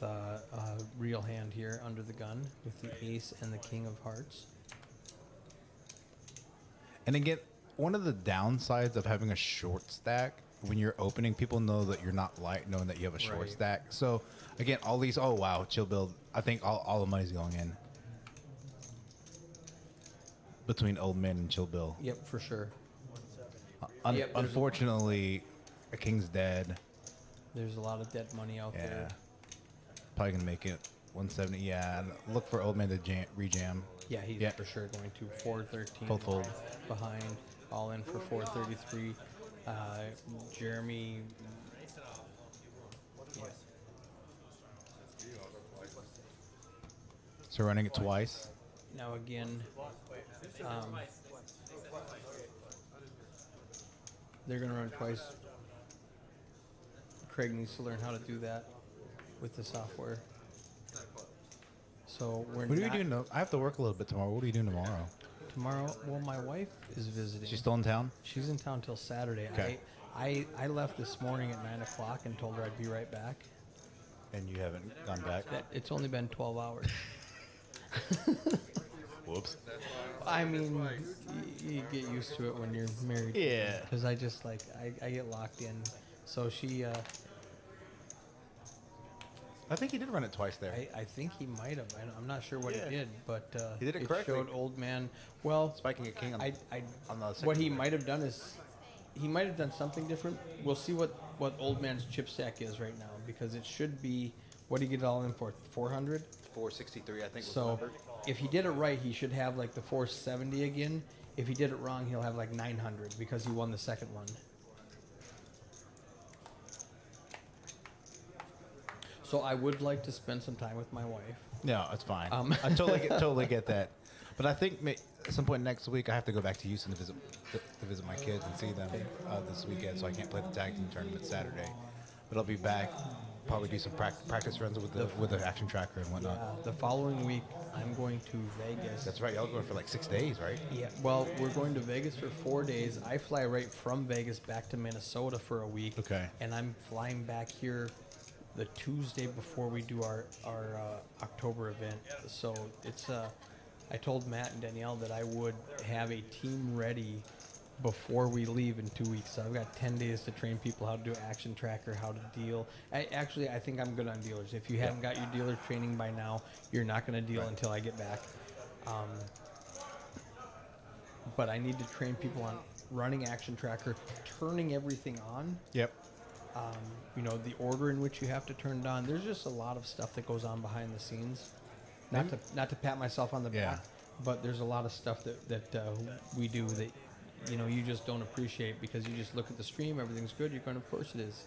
a real hand here under the gun with the ace and the king of hearts. And again, one of the downsides of having a short stack, when you're opening, people know that you're not light, knowing that you have a short Right. stack. So again, all these, oh wow, chill build. I think all the money's going in between old man and chill bill. Yep, for sure. Yep, Unfortunately, a king's dead. There's a lot of dead money out Yeah, there. probably gonna make it 170. Yeah, and look for old man to rejam. Yeah, he's for sure going to 413. Both fold. Behind, all in for 433. Jeremy. Yeah. So running it twice. Now again, they're going to run twice. Craig needs to learn how to do that with the software. So we're What are you doing? I have to work a little bit tomorrow. What are you doing tomorrow? tomorrow. Well, my wife is visiting. She's still in town? She's in town till Saturday. Okay. I left this morning at 9 o'clock and told her I'd be right back. And you haven't gone back? It's only been 12 hours. Whoops. I mean, you get used to it when you're married. Yeah. Because I just I get locked in. So she, I think he did run it twice there. I think he might have. I'm not sure what Yeah. he did, but He did it correctly. showed old man. Well, Spiking a king on, on the second what he board. might have done is he might have done something different. We'll see what old man's chip stack is right now because it should be what did he get it all in for 400. 463, I think. Was the So number. if he did it right, he should have like the 470 again. If he did it wrong, he'll have like 900 because he won the second one. So I would like to spend some time with my wife. No, it's fine. Um, I totally get that. But I think at some point next week I have to go back to Houston to visit my kids and see them this weekend. So I can't play the tag team tournament Saturday. But I'll be back probably do some practice runs with the action tracker and whatnot. The following week, I'm going to Vegas. That's right. Y'all going for like 6 days, right? Yeah, well, we're going to Vegas for 4 days. I fly right from Vegas back to Minnesota for a week. Okay. And I'm flying back here the Tuesday before we do our October event. So it's I told Matt and Danielle that I would have a team ready before we leave in 2 weeks. So I've got 10 days to train people how to do action tracker, how to deal. I think I'm good on dealers. If you haven't got your dealer training by now, you're not going to deal until I get back. But I need to train people on running action tracker, turning everything on. Yep. You know, the order in which you have to turn it on. There's just a lot of stuff that goes on behind the scenes. Not to pat myself on the back, but there's a lot of stuff that we do that, you know, you just don't appreciate because you just look at the stream, everything's good, you're going, of course it is.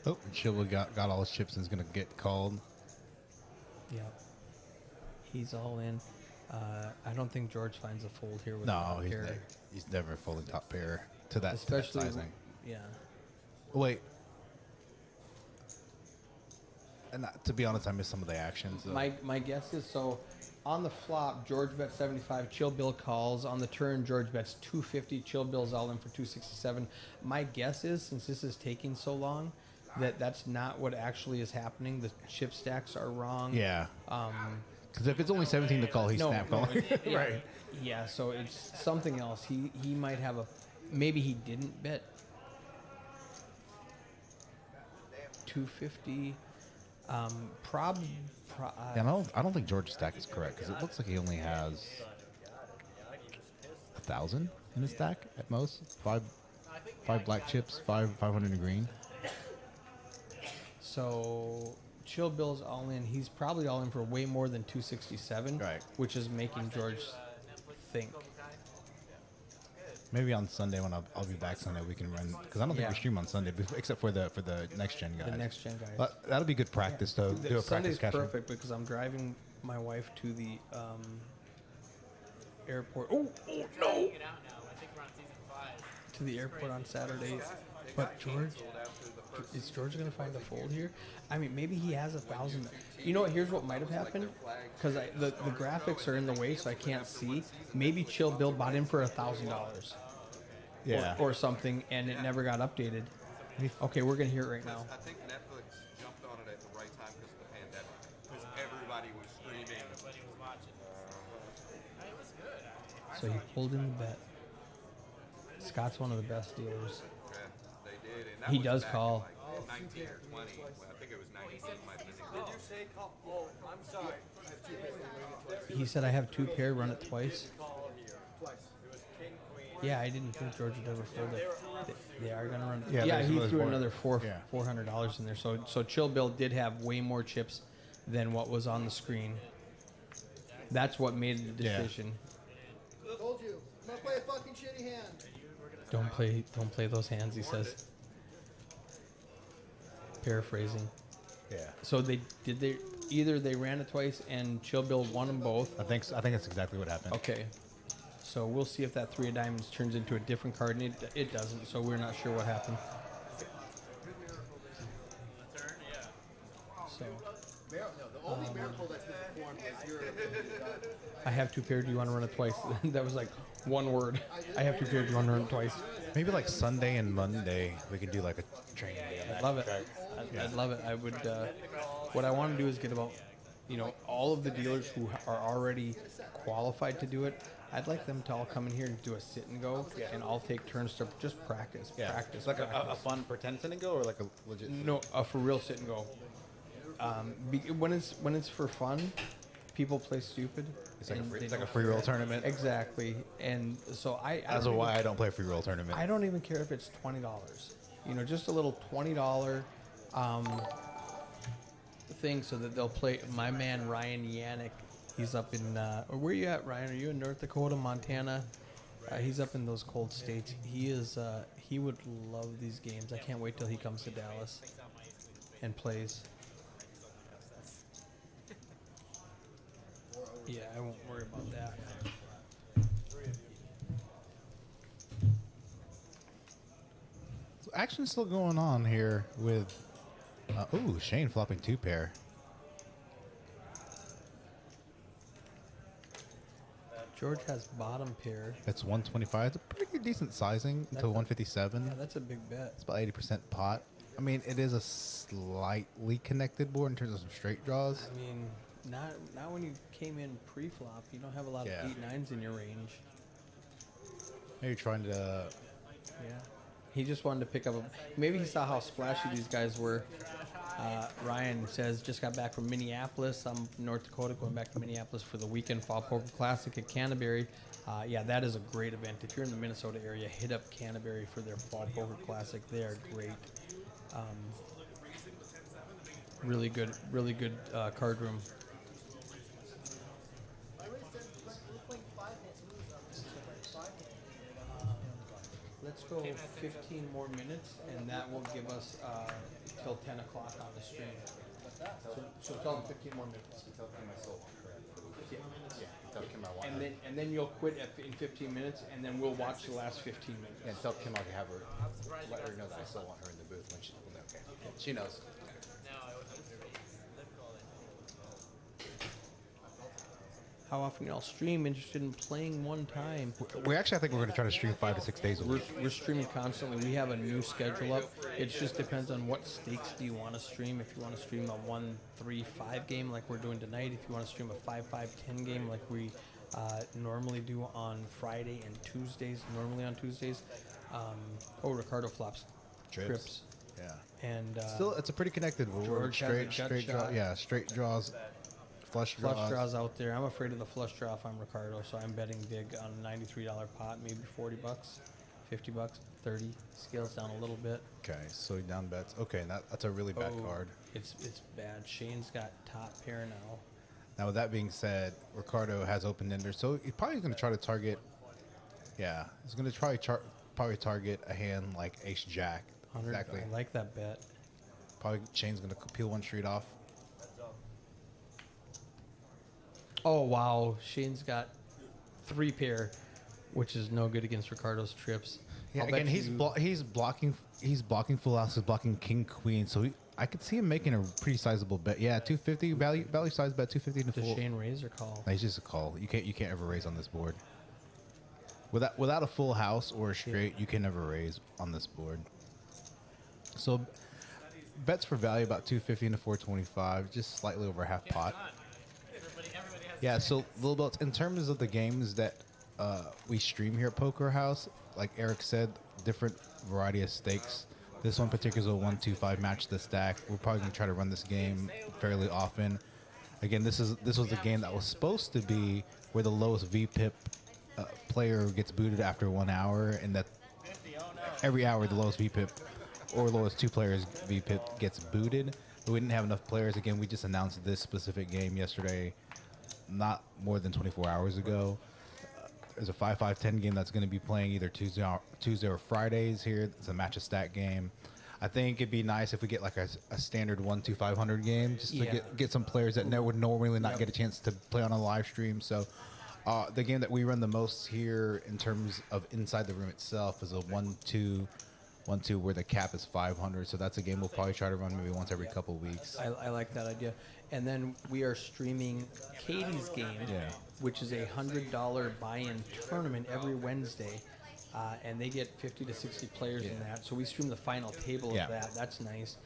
Oh, Chilla got all his chips and is going to get called. Yeah. He's all in. I don't think George finds a fold here with No, the pair. he's never folding top pair to that Especially, sizing. yeah. Wait. And to be honest, I missed some of the actions. So. My guess is, so on the flop, George bets 75, Chill Bill calls. On the turn, George bets 250, Chill Bill's all in for 267. My guess is, since this is taking so long, that's not what actually is happening. The chip stacks are wrong. Yeah. Because if it's only 17 to call, he's snap calling. Yeah. Right. Yeah, so it's something else. He might have maybe he didn't bet 250. Yeah, I don't think George's stack is correct because it looks like he only has 1,000 in his stack at most. Five black chips, 500 in green. So Chill Bill's all in. He's probably all in for way more than 267, Right. which is making George think. Maybe on Sunday when I'll be back Sunday we can run because I don't think we stream on Sunday except for the next gen guys. The next gen guys. But that'll be good practice though. Do a practice Sunday's cash. perfect because I'm driving my wife to the airport. Oh no! Get out now. I think we're on season 5. To the airport on Saturday. But is George gonna find a fold here? I mean, maybe he has 1,000. You know what? Here's what might have happened, because the graphics are in the way, so I can't see. Maybe Chill Bill bought in for $1,000. Yeah. Or something, and it never got updated. Okay, we're gonna hear it right now. I think Netflix jumped on it at the right time because of the pandemic. Because everybody was streaming. Everybody was watching. It was good. So he pulled in the bet. Scott's one of the best dealers. Yeah, they did. And that He was does back call. in like 19 or 20. Well, I think it was 19. Might have been. Did you say call? Oh, I'm sorry. I have two pairs. He said I have 2 pair, run it twice. Call here. Twice. It was king, queen. Yeah, I didn't think George would ever fold it. They are gonna run. Yeah, Yeah, there's he those threw more- another yeah. $400 in there. So Chill Bill did have way more chips than what was on the screen. That's what made the Yeah. decision. Told you. I'm gonna play a fucking shitty hand. Don't play those hands, he says. Paraphrasing. Yeah. So they either they ran it twice and Chill Bill won them both. I think that's exactly what happened. Okay. So we'll see if that 3 of diamonds turns into a different card, and it doesn't. So we're not sure what happened. So No, the only miracle that's been performed is your ability to die. I have 2 pair. Do you want to run it twice? That was like one word. I have 2 pair. Do you want to run it twice? Maybe like Sunday and Monday we can do like a training day on that. Love it. track. I'd love it. I would. What I want to do is get about, all of the dealers who are already qualified to do it. I'd like them to all come in here and do a sit and go, and I'll take turns to just practice. Practice. Like a practice. fun pretend sit and go or like a legit. No, for real sit and go. When it's for fun, people play stupid. It's like and they it's like a don't- free roll tournament. Exactly, and so That's why I don't play free roll tournament. I don't even care if it's $20. Just a little $20 thing, so that they'll play. My man Ryan Yannick, he's up in. Where you at, Ryan? Are you in North Dakota, Montana? He's up in those cold states. He is. He would love these games. I can't wait till he comes to Dallas and plays. Yeah, I won't worry about that. action's still going on here with. Ooh, Shane flopping 2 pair. George has bottom pair. That's 125. It's a pretty decent sizing to 157. Yeah, that's a big bet. It's about 80% pot. I mean, it is a slightly connected board in terms of some straight draws. I mean, not when you came in pre-flop. You don't have a lot Yeah. of 8-9s in your range. Maybe trying to. Yeah. He just wanted to pick up maybe he saw how splashy these guys were. Ryan says, just got back from Minneapolis. I'm North Dakota, going back to Minneapolis for the weekend Fall Poker Classic at Canterbury. Yeah, that is a great event. If you're in the Minnesota area, hit up Canterbury for their Fall Poker Classic. They are great. Really good card room. Let's go 15 more minutes, and that will give us till 10 o'clock on the stream. So tell them 15 more minutes. And then you'll quit in 15 minutes, and then we'll watch the last 15 minutes. And tell Kim I'll have her, let her know that I still want her in the booth when she, okay. She knows. How often y'all stream? Interested in playing one time? We actually, I think we're going to try to stream 5 to 6 days a week. We're streaming constantly. We have a new schedule up. It just depends on what stakes do you want to stream. If you want to stream a 1-3-5 game like we're doing tonight, if you want to stream a 5-5-10 game like we normally do on Friday and Tuesdays, normally on Tuesdays. Ricardo flops trips. Yeah. And Still, it's a pretty connected board. George has a gut straight draw. shot. Yeah, straight draws, flush draws. flush draws out there. I'm afraid of the flush draw if I'm Ricardo, so I'm betting big on a $93 pot, maybe $40, $50, 30. Scales down a little bit. Okay, so he down bets. Okay, that's a really bad card. It's bad. Shane's got top pair now. Now, with that being said, Ricardo has open ender, so he's probably going to try to target. Yeah, he's going to probably target a hand like Ace Jack. 100. Exactly. I like that bet. Probably Shane's going to peel one street off. Oh wow, Shane's got 3 pair, which is no good against Ricardo's trips. Yeah, I'll again, bet he's you- blocking full houses, blocking king queen. So I could see him making a pretty sizable bet. Yeah, 250 value size bet, 250 to Does full. Shane raise or call? No, he's just a call. You can't ever raise on this board. Without a full house or a straight, you can never raise on this board. So bets for value about 250 to 425, just slightly over half pot. Yeah, so little belts in terms of the games that we stream here at Poker House, like Eric said, different variety of stakes. This one particular is a 1-2-5 match the stack. We're probably gonna try to run this game fairly often. Again, this was a game that was supposed to be where the lowest VPIP player gets booted after 1 hour, and that every hour the lowest VPIP or lowest 2 players VPIP gets booted. But we didn't have enough players. Again, we just announced this specific game yesterday, not more than 24 hours ago. There's a 5-5-10 game that's going to be playing either Tuesday or Fridays here. It's a match of stack game. I think it'd be nice if we get like a standard 1-2-500 game just to get some players that would normally not get a chance to play on a live stream. So the game that we run the most here in terms of inside the room itself is a 1-2 where the cap is 500. So that's a game we'll probably try to run maybe once every couple weeks. I like that idea. And then we are streaming Katie's game, which is a $100 buy-in tournament every Wednesday. And they get 50 to 60 players in that. So we stream the final table of that. That's nice.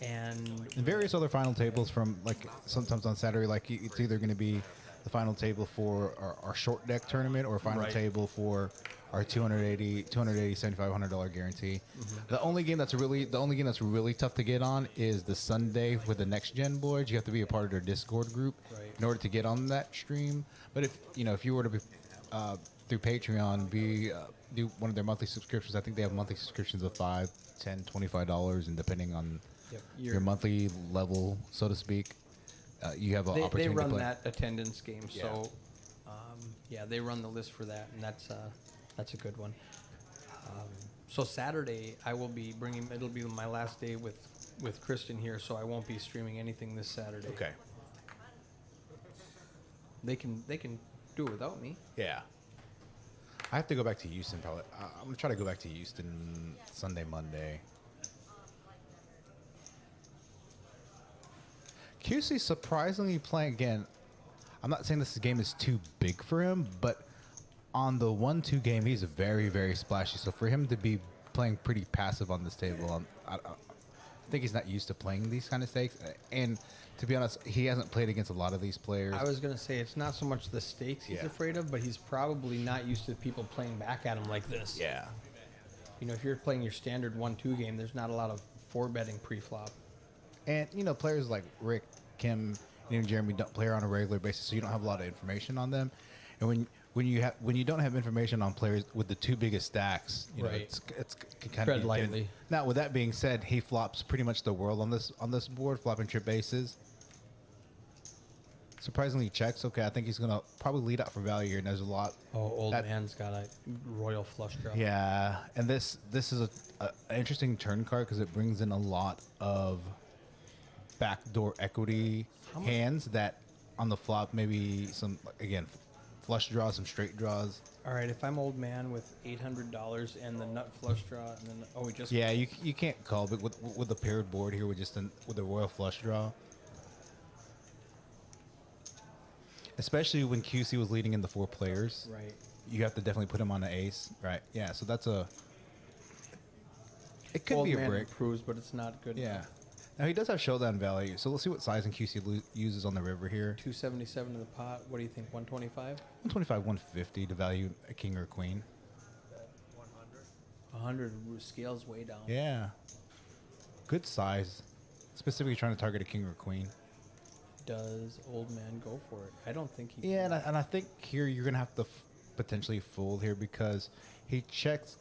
And various other final tables from like sometimes on Saturday, like it's either going to be the final table for our short deck tournament or a final table for our $280 $7,500 guarantee. The only game that's really tough to get on is the Sunday with the next gen boards. You have to be a part of their Discord group in order to get on that stream. But if you were to be through Patreon, do one of their monthly subscriptions. I think they have monthly subscriptions of $5, $10, $25, and depending on your monthly level, so to speak, you have an opportunity they run to play. that attendance game. So they run the list for that, and that's a good one. So Saturday I will be it'll be my last day with Kristen here, so I won't be streaming anything this Saturday. Okay. They can do it without me. Yeah. I have to go back to Houston probably. I'm gonna try to go back to Houston Sunday, Monday. QC surprisingly playing again. I'm not saying this game is too big for him, but on the 1-2 game, he's very, very splashy. So for him to be playing pretty passive on this table, I think he's not used to playing these kind of stakes. And to be honest, he hasn't played against a lot of these players. I was going to say it's not so much the stakes he's Yeah. afraid of, but he's probably not used to people playing back at him like this. Yeah. You know, if you're playing your standard 1-2 game, there's not a lot of 4-betting pre-flop. And, you know, players like Rick, Kim, and Jeremy don't play on a regular basis, so you don't have a lot of information on them. And when you don't have information on players with the two biggest stacks, you know, Right. it's kind Tread of lightly. Now, with that being said, he flops pretty much the world on this board, flopping trip aces. Surprisingly, he checks. Okay, I think he's gonna probably lead out for value here, and there's a lot. Oh, old That- man's got a royal flush draw. Yeah, and this is a interesting turn card because it brings in a lot of backdoor equity hands that on the flop maybe some again flush draws, some straight draws. All right, if I'm old man with $800 and the nut flush draw, and then we just Yeah, you can't call, but with the paired board here with with the royal flush draw, especially when QC was leading in the 4 players, right. you have to definitely put him on an ace, right? Yeah, so that's it could Old be a man brick. improves, but it's not good. Yeah. Now he does have showdown value, so let's see what sizing QC uses on the river here. 277 in the pot. What do you think? 125? 125, 150 to value a king or a queen. 100 scales way down. Yeah. Good size. Specifically trying to target a king or a queen. Does old man go for it? I don't think he. Yeah, and I think here you're gonna have to potentially fold here because he checks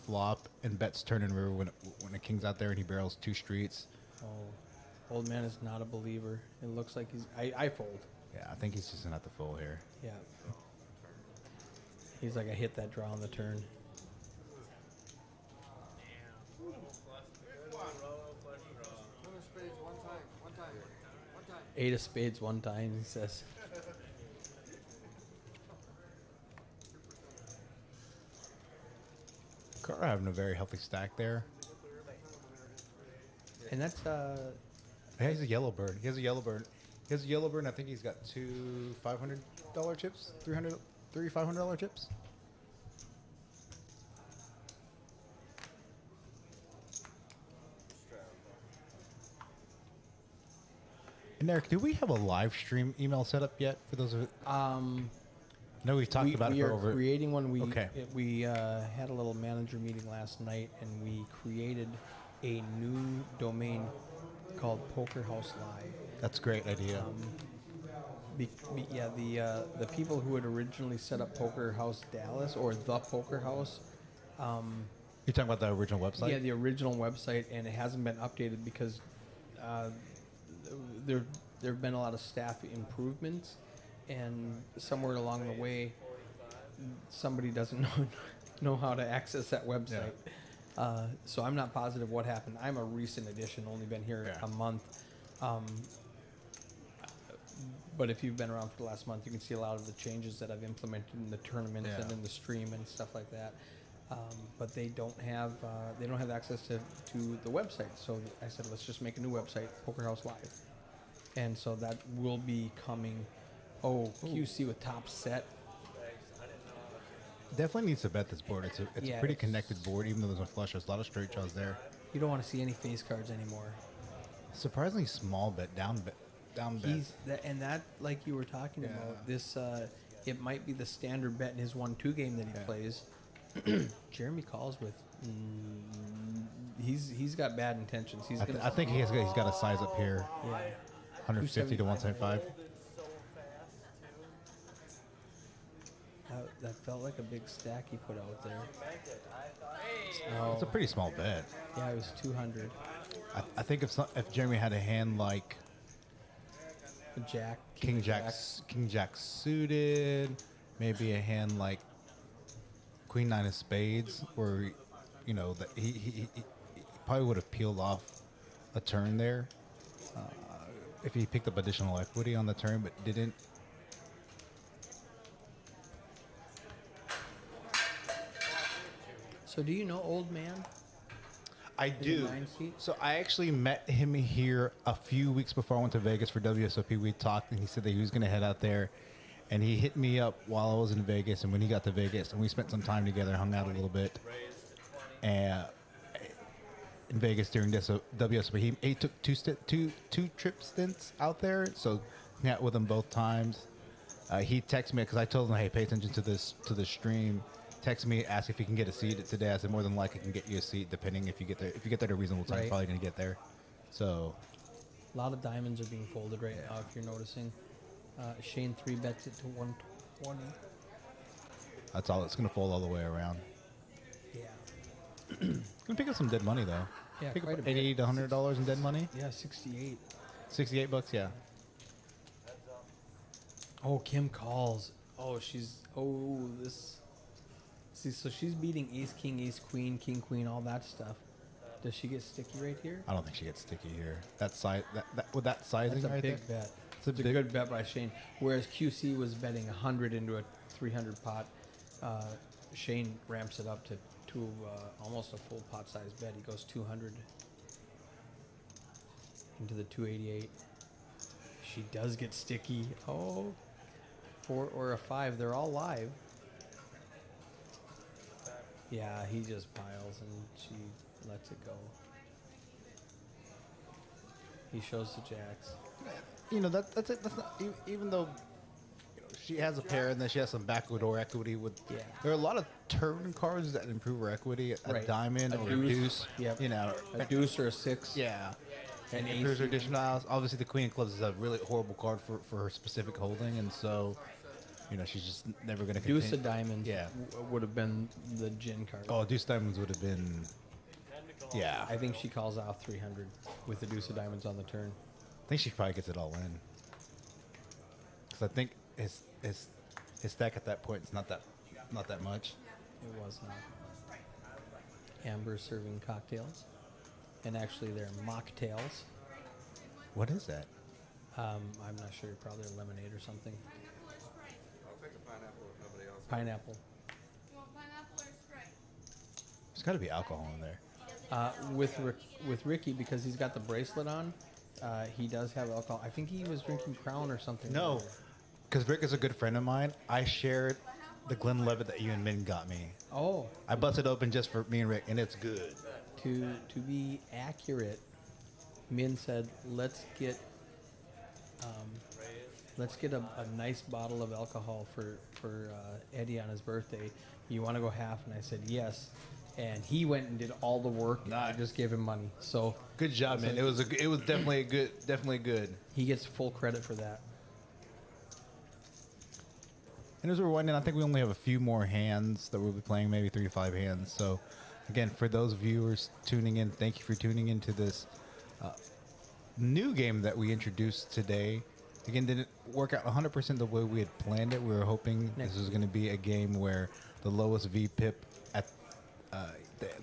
flop and bets turn and river when a king's out there and he barrels 2 streets. Oh, old man is not a believer. It looks like he's. I fold. Yeah, I think he's just gonna have to fold here. Yeah. He's like, I hit that draw on the turn. Two of spades one time, one time, one time. 8 of spades one time, he says. Carter having a very healthy stack there. And that's He has a yellow bird. He has a yellow bird. He has a yellow bird, and I think he's got 2 $500 chips, 3 $500 chips. And Eric, do we have a live stream email set up yet for those of No, we've talked about it we for are over. creating one. Okay. We had a little manager meeting last night, and we created a new domain called Poker House Live. That's a great idea. The people who had originally set up Poker House Dallas or the Poker House, You're talking about the original website? yeah, the original website, and it hasn't been updated because there have been a lot of staff improvements, and somewhere along the way, somebody doesn't know how to access that website. So I'm not positive what happened. I'm a recent addition, only been here a month. But if you've been around for the last month, you can see a lot of the changes that I've implemented in the tournaments and in the stream and stuff like that. But they don't have access to the website. So I said, let's just make a new website, Poker House Live, and so that will be coming. QC with top set. Definitely needs to bet this board. It's a pretty connected board, even though there's no flush. There's a lot of straight draws there. You don't want to see any face cards anymore. Surprisingly small bet, down bet. That like you were talking about, this it might be the standard bet in his 1-2 game that he plays. Jeremy calls with he's got bad intentions. I think he's got a size up here. Yeah. 150 to 175. That felt like a big stack he put out there. It's a pretty small bet. Yeah, it was 200. I think if Jeremy had a hand like Jack, King Jack suited, maybe a hand like Queen 9 of spades, where that he probably would have peeled off a turn there if he picked up additional equity on the turn, but didn't. So do you know old man? I Is it do. 9 seat? So I actually met him here a few weeks before I went to Vegas for WSOP. We talked, and he said that he was going to head out there. And he hit me up while I was in Vegas, and when he got to Vegas, and we spent some time together, hung out a little bit. And in Vegas during this WSOP, he took two trip stints out there, so hung out with him both times. He texted me because I told him, "Hey, pay attention to this stream." Texted me, asked if he can get a seat today. I said, "More than likely, can get you a seat, depending if you get there. If you get there at a reasonable time, Right. you're probably gonna get there." So A lot of diamonds are being folded right now, if you're noticing. Shane 3 bets it to 120. that's all. It's gonna fold all the way around. Yeah. Gonna pick up some dead money though. Yeah, Pick quite a up bit. $80 to $100 in dead money. Yeah, 68. $68, yeah. Oh, Kim calls. Oh, this. See, so she's beating ace, queen, king, queen, all that stuff. Does she get sticky right here? I don't think she gets sticky here. That size, with that sizing That's a right big there. bet. It's a It's a big- good bet by Shane. Whereas QC was betting 100 into a 300 pot, Shane ramps it up to almost a full pot size bet. He goes 200 into the 288. She does get sticky. Oh, 4 or a 5. They're all live. Yeah, he just piles and she lets it go. He shows the jacks. You know that's it. That's not even though she has a pair and then she has some backdoor equity with. Yeah. There are a lot of turn cards that improve her equity. A Right. diamond A or deuce. a deuce. Yep. You know. A deuce or a 6. Yeah. And An improves her ace. additional house. Obviously, the Queen of Clubs is a really horrible card for her specific holding, and so, she's just never going to. Deuce of diamonds Yeah. would have been the gin card. Oh, Deuce Diamonds would have been. Yeah. I think she calls out 300 with the deuce of diamonds on the turn. I think she probably gets it all in. Because I think his stack at that point is not that much. It was not. Amber serving cocktails. And actually they're mocktails. What is that? I'm not sure, probably a lemonade or something. I'll take a pineapple if nobody else. Pineapple. You want pineapple or Sprite? There's got to be alcohol in there. With Ricky, because he's got the bracelet on, he does have alcohol. I think he was drinking Crown or something. No, earlier. because Rick is a good friend of mine. I shared the Glenlivet that you and Min got me. Oh, I busted open just for me and Rick, and it's good. to be accurate, Min said, let's get a nice bottle of alcohol for Eddie on his birthday. You want to go half? And I said yes. And he went and did all the work. And I Nice. just gave him money. So Good job, man. It was definitely good. he gets full credit for that. And as we're winding, I think we only have a few more hands that we'll be playing, maybe 3 to 5 hands. So, again, for those viewers tuning in, thank you for tuning into this new game that we introduced today. Again, didn't work out 100% the way we had planned it. We were hoping this was going to be a game where the lowest VPIP at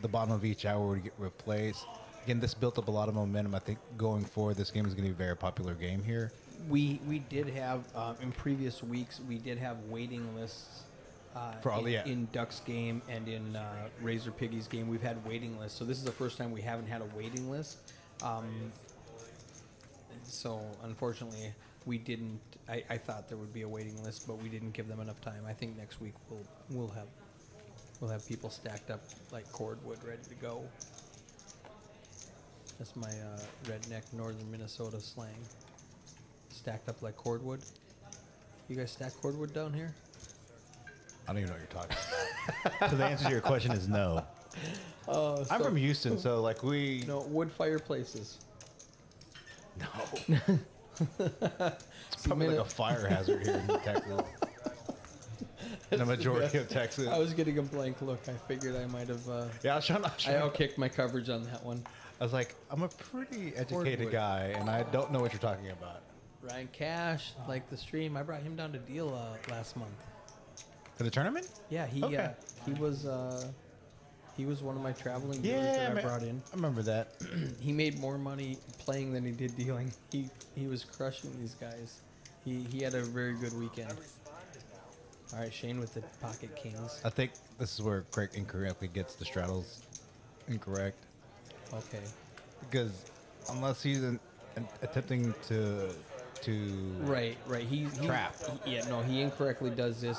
the bottom of each hour would get replaced. Again, this built up a lot of momentum. I think going forward, this game is going to be a very popular game here. We did have in previous weeks we did have waiting lists For all- yeah. in Duck's game and in Razor Piggy's game. We've had waiting lists, so this is the first time we haven't had a waiting list. So unfortunately, we didn't. I thought there would be a waiting list, but we didn't give them enough time. I think next week we'll have people stacked up like cordwood, ready to go. That's my redneck northern Minnesota slang. Stacked up like cordwood. You guys stack cordwood down here? I don't even know what you're talking about. So the answer to your question is no. I'm from Houston, so like we. No, wood fireplaces. No. It's probably like a fire hazard here in Texas. In the majority of Texas. I was getting a blank look. I figured I might have. Yeah, I was trying I to. outkicked my coverage on that one. I was like, I'm a pretty educated Cordwood. guy, and I don't know what you're talking about. Ryan Cash, like the stream. I brought him down to deal last month. For the tournament? Yeah, he Okay. he was one of my traveling dealers Yeah, that I man. brought in. I remember that. He made more money playing than he did dealing. He was crushing these guys. He had a very good weekend. All right, Shane with the pocket kings. I think this is where Craig incorrectly gets the straddles incorrect. Okay. because unless he's attempting to Right. He Trap. Yeah, no, he incorrectly does this.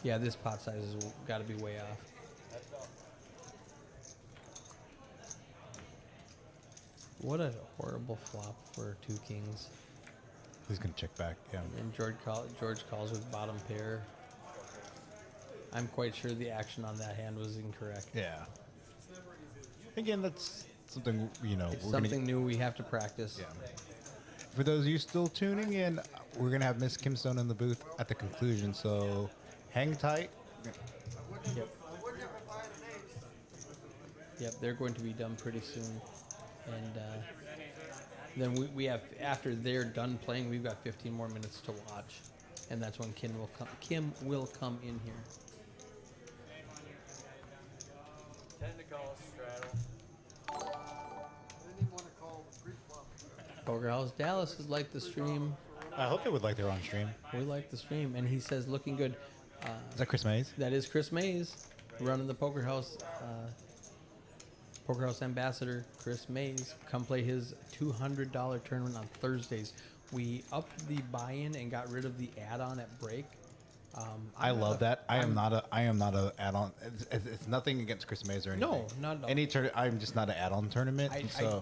Yeah, this pot size has got to be way off. What a horrible flop for 2 kings. he's gonna check back. Yeah. And George calls with bottom pair. I'm quite sure the action on that hand was incorrect. Yeah. Again, that's something It's we're something new we have to practice. Yeah. For those of you still tuning in, we're gonna have Miss Kim Stone in the booth at the conclusion. So hang tight. Yep. I wouldn't have if I had an ace. Yep, they're going to be done pretty soon. And then we have, after they're done playing, we've got 15 more minutes to watch. And that's when Kim will come in here. 10 to call, straddle. I didn't even want to call the pre-flop. Poker House Dallas has liked the stream. I hope they would like their own stream. We like the stream. And he says, looking good. Is that Chris Mays? That is Chris Mays running the Poker House. Poker House ambassador Chris Mays. Come play his $200 tournament on Thursdays. We upped the buy-in and got rid of the add-on at break. I love that. I am not a add-on. It's nothing against Chris Mays or anything. No, not at all. Any I'm just not an add-on tournament. I so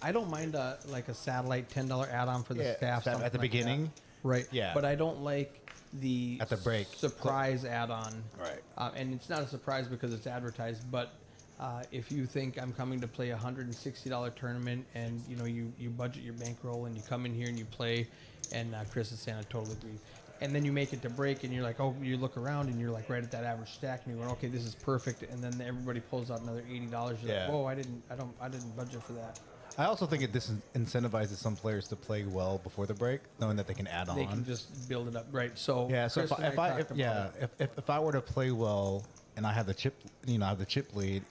I don't mind a satellite $10 add-on for the Yeah, staff at the something like beginning. that. Right. Yeah. But I don't like the At the break. surprise add-on. Right. And it's not a surprise because it's advertised, but if you think I'm coming to play a $160 tournament and you budget your bankroll and you come in here and you play, and Chris is saying I totally agree. And then you make it to break and you're like, oh, you look around and you're like right at that average stack and you're going, okay, this is perfect. And then everybody pulls out another $80. You're Yeah. like, whoa, I didn't budget for that. I also think it incentivizes some players to play well before the break, knowing that they can add They on. can just build it up, right? So Yeah. So Chris and I talked about it. if I were to play well and I have the chip, I have the chip lead.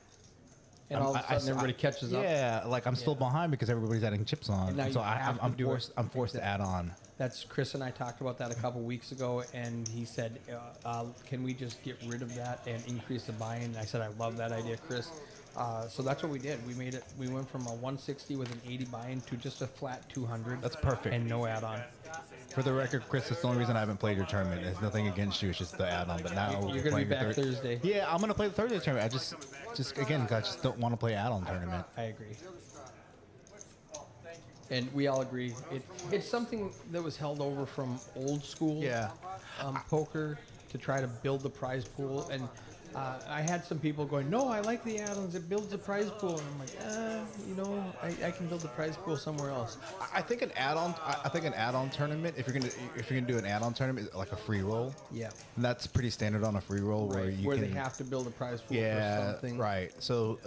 And all of a sudden everybody catches up. Yeah, like I'm still behind because everybody's adding chips on. And now And so you have I'm to do it. I'm forced to add on. That's Chris and I talked about that a couple weeks ago, and he said, "Can we just get rid of that and increase the buy-in?" And I said, "I love that idea, Chris." So that's what we did. We made it. We went from a 160 with an 80 buy-in to just a flat 200. That's perfect. And no add-on. For the record, Chris, that's the only reason I haven't played your tournament. It's nothing against you. It's just the add-on. But now You're we're going to be playing the back Thursday. Yeah, I'm gonna play the Thursday tournament. I just again, I just don't want to play add-on tournament. I agree. And we all agree. It's something that was held over from old school Yeah. poker to try to build the prize pool. And I had some people going, no, I like the add-ons. It builds the prize pool. And I'm like, I can build the prize pool somewhere else. I think an add-on. I think an add-on tournament. If you're gonna do an add-on tournament, is like a free roll. Yeah. And that's pretty standard on a free roll where you Where can. they have to build a prize pool for Yeah. something. Right. So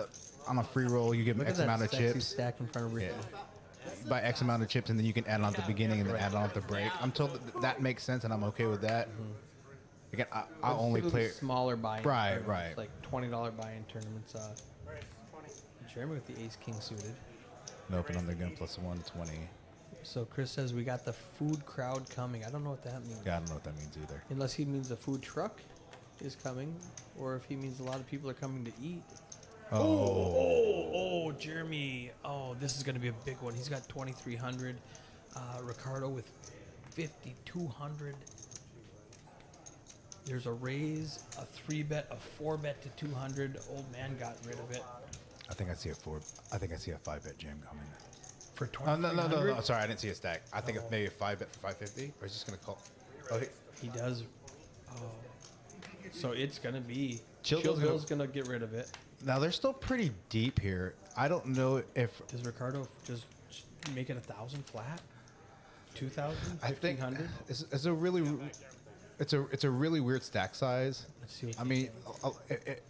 on a free roll, you give Look X at amount that of sexy chips. stack in front of Ricky. By X amount of chips, and then you can add on at the beginning and then add on at the break. I'm told that makes sense, and I'm okay with that. Again, I only Typically play. smaller buy-in. Right, tournaments, right. Like $20 buy-in tournaments. Jeremy with the ace king suited. Nope, and I'm gun plus 120. So Chris says we got the food crowd coming. I don't know what that means. Yeah, I don't know what that means either. Unless he means a food truck is coming, or if he means a lot of people are coming to eat. Oh, Jeremy. Oh, this is going to be a big one. He's got 2,300. Ricardo with 5,200. There's a raise, a 3-bet, a 4-bet to 200. Old man got rid of it I think I see a 5-bet jam coming. for Oh, 2,300. no. Sorry, I didn't see a stack. I think it's maybe a 5-bet for 550. Or is just gonna call? Oh, He does. Oh. So it's going to be. Chill Chill Bill's Bill's going to get rid of it. now they're still pretty deep here. I don't know if Does Ricardo just make it 1,000 flat? 2,000? I think 1,500? it's a really it's a really weird stack size. Let's see what I mean,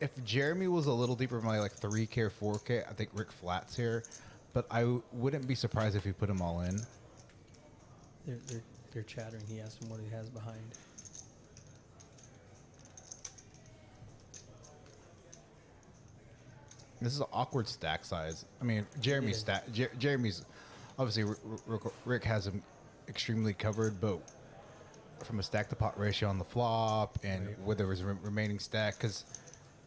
if Jeremy was a little deeper, by like 3K or 4K, I think Rick Flat's here, but I wouldn't be surprised if he put them all in. They're chattering. He asked him what he has behind. This is an awkward stack size. I mean, Jeremy's Yeah. Jeremy's obviously Rick has him extremely covered, but from a stack to pot ratio on the flop and where there was a remaining stack, because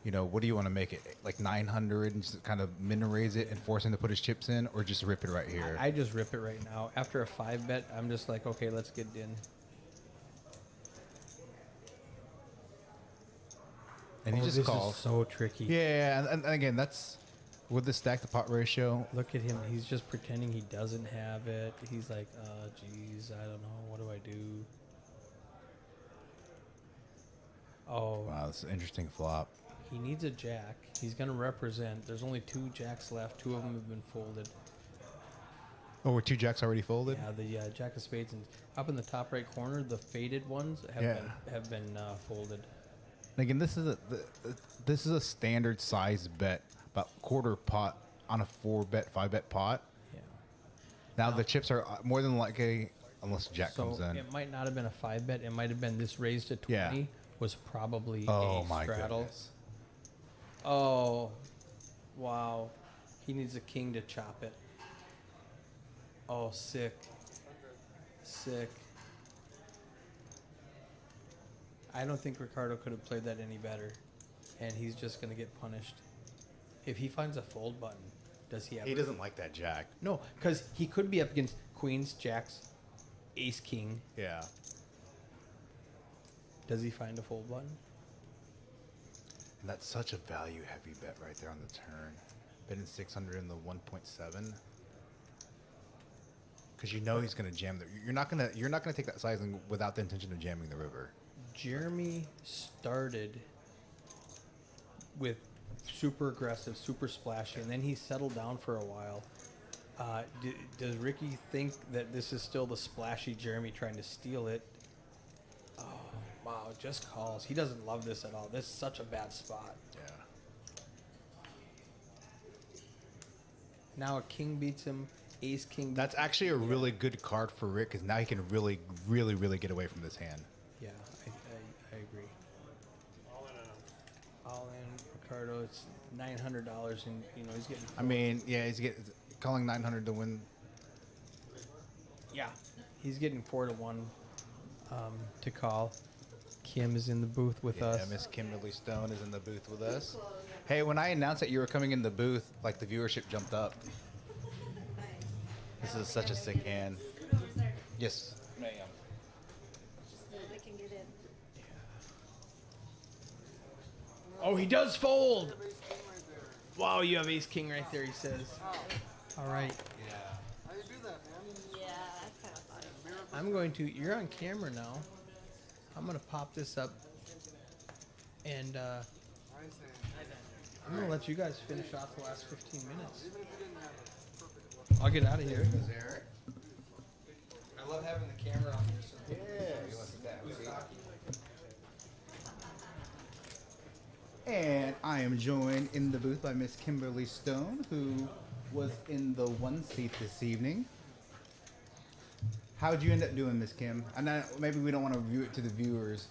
you know, what do you want to make it? Like 900 and just kind of min raise it and force him to put his chips in, or just rip it right here? I just rip it right now. After a 5-bet, I'm just like, okay, let's get it in. And he just this calls. is so tricky. Yeah, and again, that's with the stack to pot ratio. Look at him. He's just pretending he doesn't have it. He's like, oh, geez, I don't know. What do I do? Oh, Wow, that's an interesting flop. he needs a jack. He's going to represent. There's only 2 jacks left. 2 of them have been folded. Oh, were 2 jacks already folded? Yeah, the jack of spades. And up in the top right corner, the faded ones have been folded. And again, this is a standard size bet, about quarter pot on a 4-bet, 5-bet pot. Yeah. Now the chips are more than likely, unless jack So comes in. it might not have been a 5-bet. It might have been this raised to 20 Yeah. was probably Oh a my straddle. goodness. Oh, wow. He needs a king to chop it. Oh, sick. Sick. I don't think Ricardo could have played that any better. And he's just going to get punished. If he finds a fold button, does he have... He doesn't like that jack. No, because he could be up against queens, jacks, ace, king. Yeah. Does he find a fold button? And that's such a value heavy bet right there on the turn. Betting 600 in the 1.7. Because you know he's going to jam. You're not going to take that sizing without the intention of jamming the river. Jeremy started with super aggressive, super splashy, and then he settled down for a while. Does Ricky think that this is still the splashy Jeremy trying to steal it? Oh, wow, just calls. He doesn't love this at all. This is such a bad spot. Yeah. Now a king beats him, ace, king. That's actually a really good card for Rick, because now he can really, really, really get away from this hand. Yeah, I agree. All in, Ricardo. It's $900, and he's getting. I mean, yeah, calling 900 to win. Yeah, he's getting 4 to 1 to call. Kim is in the booth with us. Yeah, Miss Kimberly Stone is in the booth with us. Hey, when I announced that you were coming in the booth, like the viewership jumped up. This is such a sick hand. Yes, ma'am. They can get in. Oh, he does fold. Wow, you have ace king right there. He says. All right. Yeah. How you do that, man? Yeah, I kind of thought it. I'm going to. You're on camera now. I'm gonna pop this up, and I say, I'm gonna let you guys finish off the last 15 minutes. even if you didn't have it, perfect. I'll get out of here. Eric. I love having the camera on here. So And I am joined in the booth by Miss Kimberly Stone, who was in the 1 seat this evening. How'd you end up doing, Miss Kim? And maybe we don't want to review it to the viewers.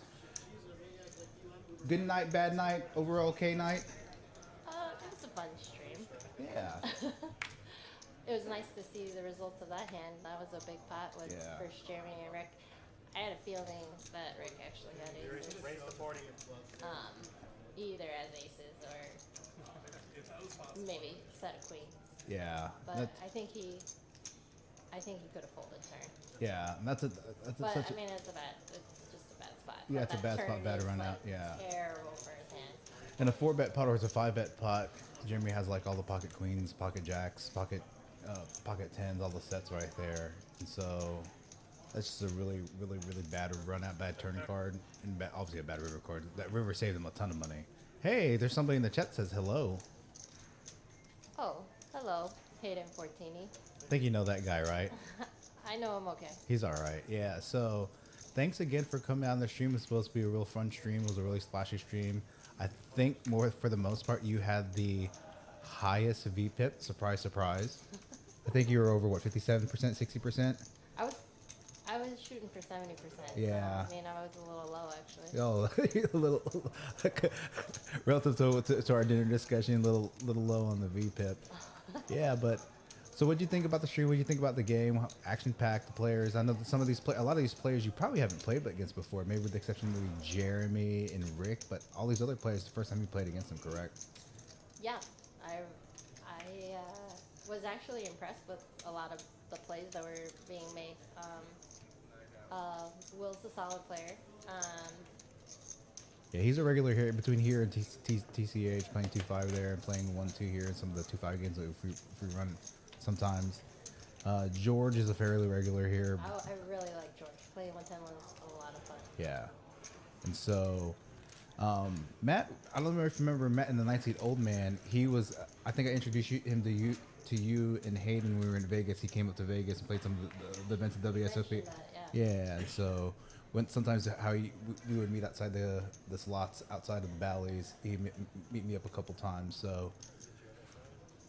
Good night, bad night, overall okay night? It was a fun stream. Yeah. It was nice to see the results of that hand. That was a big pot with Yeah. first Jeremy and Rick. I had a feeling that Rick actually had aces. Either as aces or maybe set of queens. Yeah. But I think he could have folded turn. Yeah. And that's But such I mean, it's just a bad spot. Yeah, But it's a that bad spot, turn bad to is, run like, out, yeah. Terrible for his hand. in a 4-bet pot or it's a 5-bet pot. Jeremy has like all the pocket queens, pocket jacks, pocket tens, all the sets right there. And so that's just a really, really, really bad run out, bad turn card, and obviously a bad river card. That river saved him a ton of money. Hey, there's somebody in the chat that says hello. Oh, hello, Hayden Fortini. I think you know that guy, right? I know him okay. He's all right. Yeah. So thanks again for coming on the stream. It's supposed to be a real fun stream. It was a really splashy stream. I think for the most part, you had the highest VPIP. Surprise, surprise. I think you were over, what, 57%, 60%? I was shooting for 70%. Yeah. So, I mean, I was a little low, actually. Oh, a little relative to our dinner discussion, a little low on the VPIP. Yeah, but So what do you think about the stream? What do you think about the game? Action-packed, the players. I know that some of these a lot of these players you probably haven't played against before. Maybe with the exception of maybe Jeremy and Rick, but all these other players, the first time you played against them, correct? Yeah, I was actually impressed with a lot of the plays that were being made. Will's a solid player. Yeah, he's a regular here between here and TCH, playing 2-5 there and playing 1-2 here in some of the 2-5 games that we run sometimes. George is a fairly regular here. I really like George. Playing 110 was a lot of fun. Yeah. And so, Matt, I don't know if you remember Matt in the 19 Old Man. He was, I think I introduced him to you and Hayden when we were in Vegas. He came up to Vegas and played some of the events at WSOP. Mentioned that, yeah. Yeah, and so sometimes we would meet outside the slots outside of the Bally's. He meet me up a couple times. So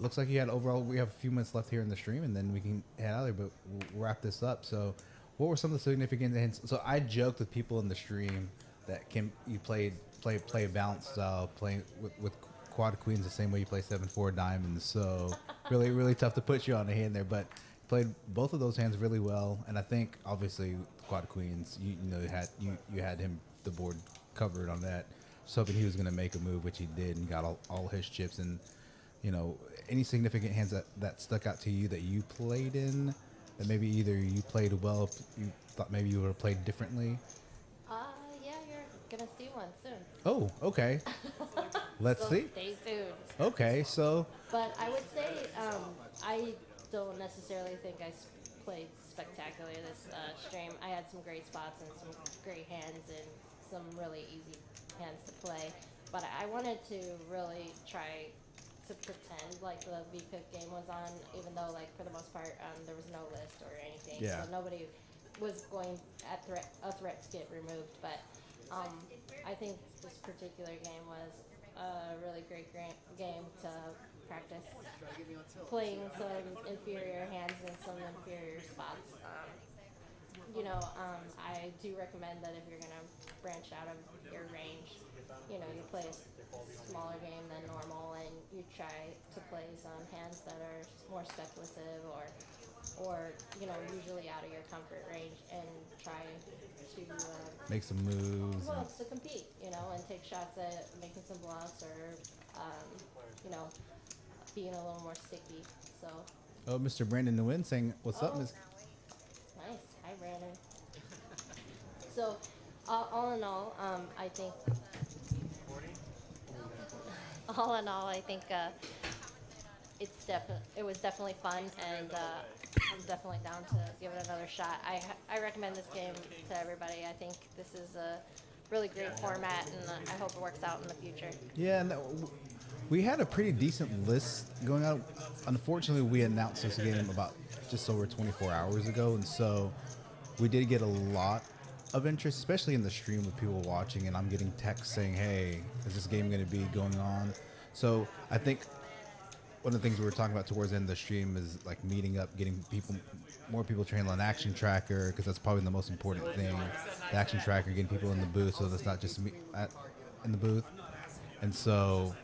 looks like you had overall. We have a few minutes left here in the stream, and then we can head out there. But we'll wrap this up. So, what were some of the significant hints? So I joked with people in the stream that you play a balanced style, playing with quad queens the same way you play 7-4 diamonds. So really tough to put you on a hand there, but played both of those hands really well. And I think obviously quad queens, you had him the board covered on that. Just hoping he was going to make a move, which he did, and got all his chips. And any significant hands that stuck out to you that you played in, that maybe either you played well, you thought maybe you would have played differently. Yeah, you're gonna see one soon. Oh, okay. Let's So see. stay tuned. Okay, so But I would say I don't necessarily think I played spectacularly this stream. I had some great spots and some great hands and some really easy hands to play. But I wanted to really try to pretend like the VPIP game was on, even though like for the most part there was no list or anything. Yeah. So nobody was going a threat to get removed. But I think this particular game was a really great game to practice playing some inferior hands in some inferior spots. I do recommend that if you're gonna branch out of your range, you play a smaller game than normal, and you try to play some hands that are more speculative or usually out of your comfort range, and try to make some moves. well, to compete, and take shots at making some bluffs or being a little more sticky. So Oh, Mr. Brandon Nguyen saying, "What's up, Miss?" nice. Hi, Brandon. So, all in all, I think. All in all, I think it was definitely fun, and I'm definitely down to give it another shot. I recommend this game to everybody. I think this is a really great format, and I hope it works out in the future. Yeah, and we had a pretty decent list going out. Unfortunately, we announced this game about just over 24 hours ago, and so we did get a lot of interest, especially in the stream with people watching, and I'm getting texts saying, "Hey, is this game going to be going on?" So I think one of the things we were talking about towards the end of the stream is like meeting up, getting more people trained on Action Tracker, because that's probably the most important thing. The Action Tracker, getting people in the booth, so that's not just me in the booth. And so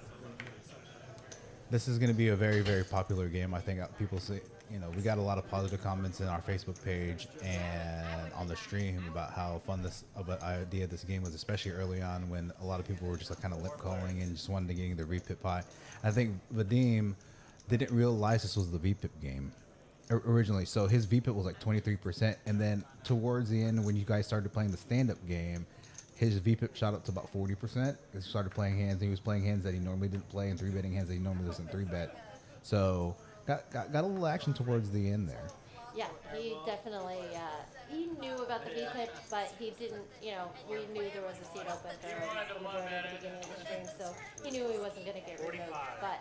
this is going to be a very, very popular game. I think people say, we got a lot of positive comments in our Facebook page and on the stream about how fun of an idea this game was, especially early on when a lot of people were just like kind of lip calling and just wanted to get the VPIP pie. I think Vadim didn't realize this was the VPIP game originally. So his VPIP was like 23%. And then towards the end, when you guys started playing the stand-up game, his VPIP shot up to about 40%. He started playing hands. He was playing hands that he normally didn't play and 3-betting hands that he normally doesn't 3-bet. So got a little action towards the end there. Yeah, he definitely, he knew about the VPIP, but he didn't, we knew there was a seat open for the majority at the beginning of the stream, so he knew he wasn't going to get removed. But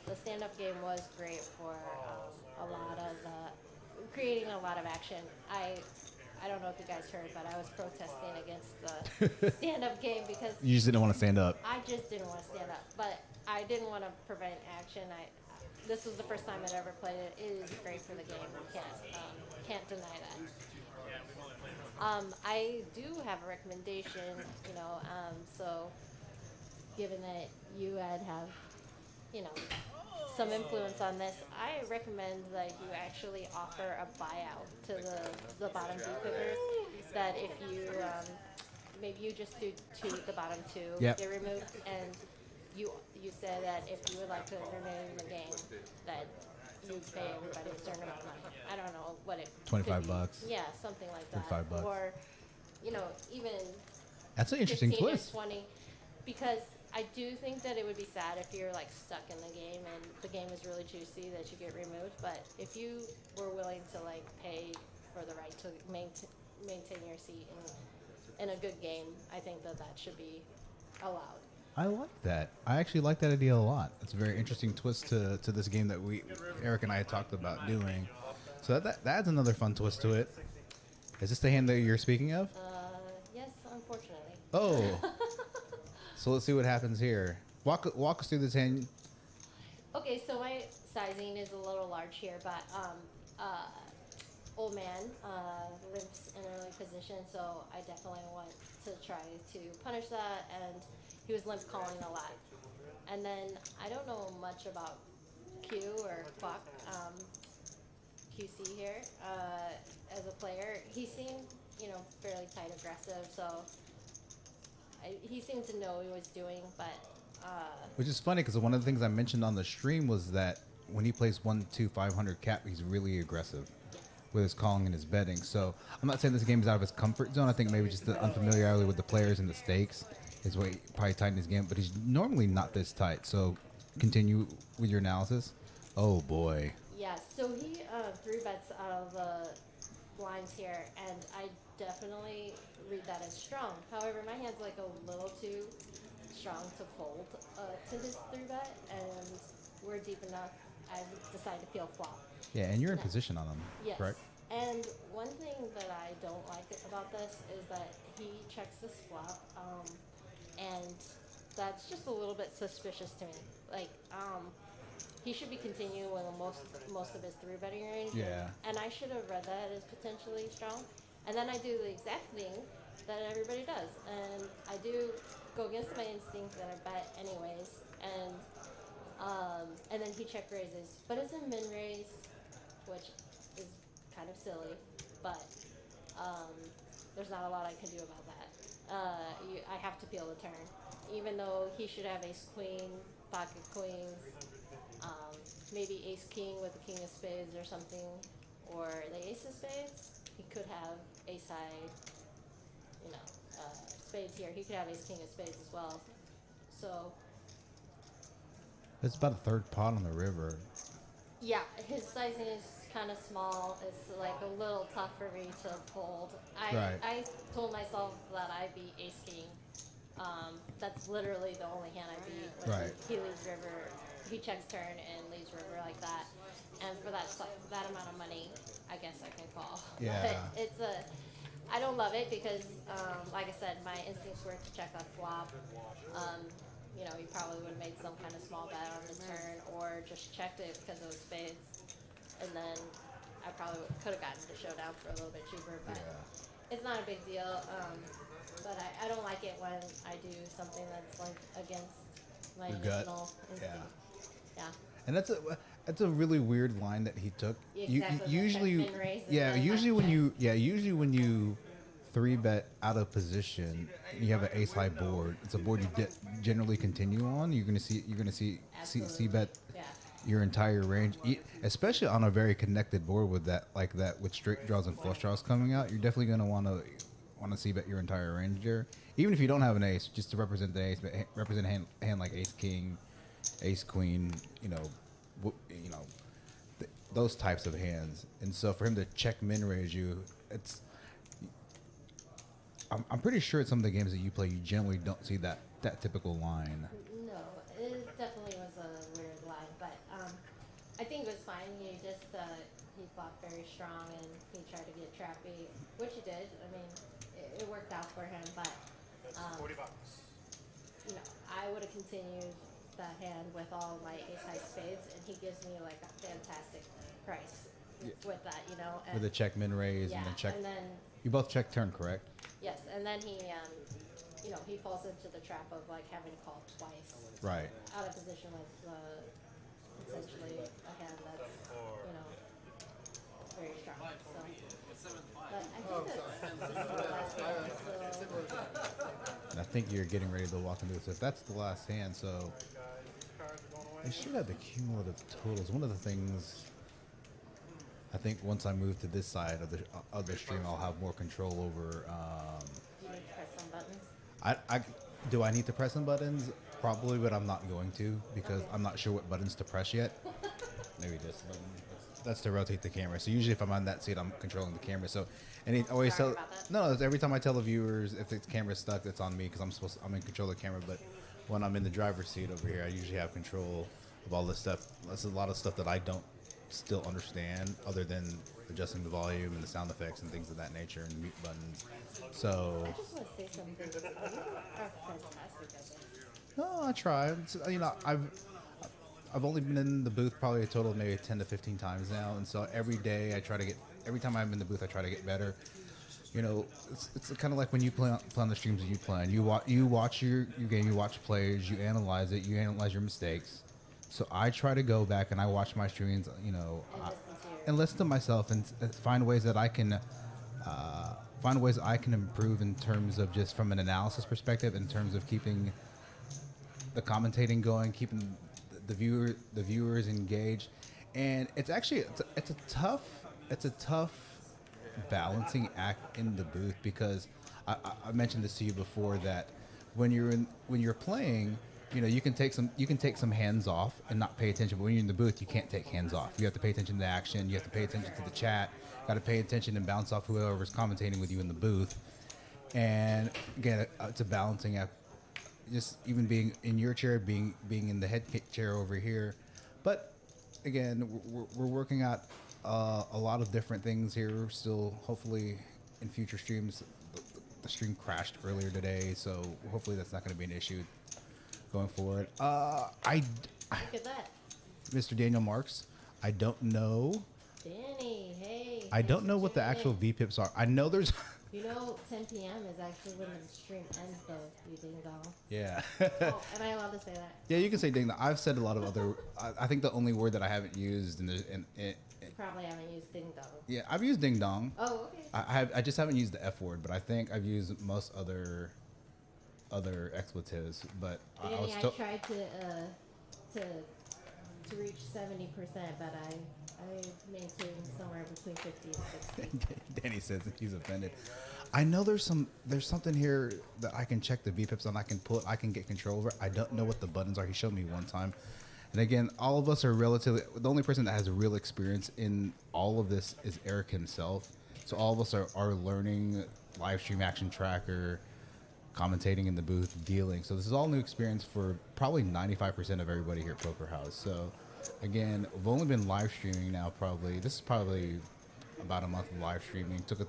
the stand-up game was great for creating a lot of action. I don't know if you guys heard, but I was protesting against the stand-up game because You just didn't want to stand up. I just didn't want to stand up, but I didn't want to prevent action. This was the first time I'd ever played it. It is great for the game. Can't deny that. I do have a recommendation, so given that you have, some influence on this, I recommend that you actually offer a buyout to the bottom VPIPers. That if you maybe you just do the bottom two Yep. get removed, and you say that if you would like to remain in the game, that you pay everybody a certain amount of money. I don't know what it. could 25 be. bucks. Yeah, something like that. 35 bucks. Or, even. That's an interesting 15 twist. or 20, because I do think that it would be sad if you're like stuck in the game and the game is really juicy that you get removed. But if you were willing to like pay for the right to maintain your seat in a good game, I think that should be allowed. I like that. I actually like that idea a lot. It's a very interesting twist to this game that Eric and I had talked about doing. So that adds another fun twist to it. Is this the hand that you're speaking of? Yes, unfortunately. Oh. So let's see what happens here. Walk us through this hand. Okay, so my sizing is a little large here, but old man limps in an early position, so I definitely want to try to punish that, and he was limp calling a lot. And then I don't know much about Q or Quack, QC here, as a player. He seemed, fairly tight aggressive, so he seemed to know what he was doing, but Which is funny because one of the things I mentioned on the stream was that when he plays 1-2 500 cap, he's really aggressive with his calling and his betting. So I'm not saying this game is out of his comfort zone. I think maybe just the unfamiliarity with the players and the stakes is what probably tightened his game. But he's normally not this tight. So continue with your analysis. Oh boy. yeah, so he 3-bets out of the blinds here, and I definitely read that as strong. However, my hand's like a little too strong to fold to his 3-bet, and we're deep enough. I decided to peel flop. Yeah, and you're in position on him, Yes. correct? And one thing that I don't like about this is that he checks this flop, and that's just a little bit suspicious to me. Like, he should be continuing with most of his 3-betting range. Yeah. And I should have read that as potentially strong. And then I do the exact thing that everybody does, and I do go against my instinct that I bet anyways, and then he check raises, but it's a min raise, which is kind of silly, but there's not a lot I can do about that. I have to peel the turn, even though he should have ace queen, pocket queens, maybe ace king with the king of spades or something, or the ace of spades. He could have ace high, spades here. He could have ace king of spades as well. So It's about a third pot on the river. yeah, his sizing is kind of small. It's like a little tough for me to fold. Right. I told myself that I beat ace king. That's literally the only hand I beat. When Right. He leaves river. He checks turn and leaves river like that. And for that amount of money, I guess I can call. Yeah. But I don't love it because, like I said, my instincts were to check on flop. He probably would have made some kind of small bet on the turn or just checked it because it was spades. And then I probably could have gotten the showdown for a little bit cheaper, but it's not a big deal. But I don't like it when I do something that's like against my Your gut. original instinct. Yeah. And that's a really weird line that he took. Exactly, Usually, like min raise and yeah, then usually like when you 3-bet out of position, you have an ace high board. It's a board you generally continue on. You're gonna see Absolutely. bet Yeah. your entire range, especially on a very connected board with that with straight draws and flush draws coming out. You're definitely gonna want to see bet your entire range there, even if you don't have an ace, just to represent the ace, but represent a hand like ace king, ace queen, those types of hands. And so for him to check min raise you, I'm pretty sure at some of the games that you play, you generally don't see that typical line. No, it definitely was a weird line, but I think it was fine. He just he fought very strong and he tried to get trappy, which he did. I mean, it worked out for him, but $40. I would have continued that hand with all my ace high spades, and he gives me like a fantastic price with that, And, With a check min raise yeah, and then check. and then You both check turn, correct? yes, and then he he falls into the trap of like having to call twice. Right. Out of position with essentially a hand that's, very strong. So, but I think that this is the last hand, so And I think you're getting ready to walk into this. If that's the last hand, so I should have the cumulative totals. One of the things I think once I move to this side of the other stream, I'll have more control over. you need to press some buttons. Do I need to press some buttons? Probably, but I'm not going to because I'm not sure what buttons to press yet. Maybe this button. That's to rotate the camera. So usually if I'm on that seat, I'm controlling the camera. So, and it always Sorry tell about that. no. It's every time I tell the viewers if the camera's stuck, it's on me because I'm in control of the camera. But when I'm in the driver's seat over here, I usually have control of all this stuff. That's a lot of stuff that I don't still understand, other than adjusting the volume and the sound effects and things of that nature and mute buttons. So. I just want to say something. You are fantastic at this. No, I try. I've only been in the booth probably a total of maybe 10 to 15 times now, and so every day I try to get. Every time I'm in the booth, I try to get better. It's kind of like when you play on the streams that you play on. You watch your game, you watch players, you analyze it, you analyze your mistakes. So I try to go back and I watch my streams, and listen to myself and find ways that I can. Find ways I can improve in terms of just from an analysis perspective, in terms of keeping the commentating going, keeping the viewers engaged, and it's actually it's a tough balancing act in the booth because I mentioned this to you before that when you're playing, you can take some hands off and not pay attention, but when you're in the booth, you can't take hands off. You have to pay attention to the action. You have to pay attention to the chat. Got to pay attention and bounce off whoever's commentating with you in the booth. And again, it's a balancing act. Just even being in your chair, being in the head chair over here. But again, we're working out a lot of different things here. We're still, hopefully, in future streams. The stream crashed earlier today, so hopefully that's not going to be an issue going forward. Look at that. Mr. Daniel Marks, I don't know. Danny, hey. I don't know what the actual VPIPs are. I know there's. 10 p.m. is actually when the stream ends, though, you ding dong. Yeah. Oh, am I allowed to say that? Yeah, you can say ding dong. I've said a lot of other. I think the only word that I haven't used You probably haven't used ding dong. yeah, I've used ding dong. Oh, okay. I just haven't used the F word, but I think I've used most other expletives. But Danny, I was I tried to reach 70%, but I maintained somewhere between 50 and 60. Danny says that he's offended. I know there's something here that I can check the VPIPs on. I can pull it. I can get control over. I don't know what the buttons are. He showed me one time. And again, all of us are relatively. The only person that has a real experience in all of this is Eric himself. So all of us are learning live stream action tracker, commentating in the booth, dealing. So this is all new experience for probably 95% of everybody here at Poker House. So again, we've only been live streaming now. This is probably about a month of live streaming. Took a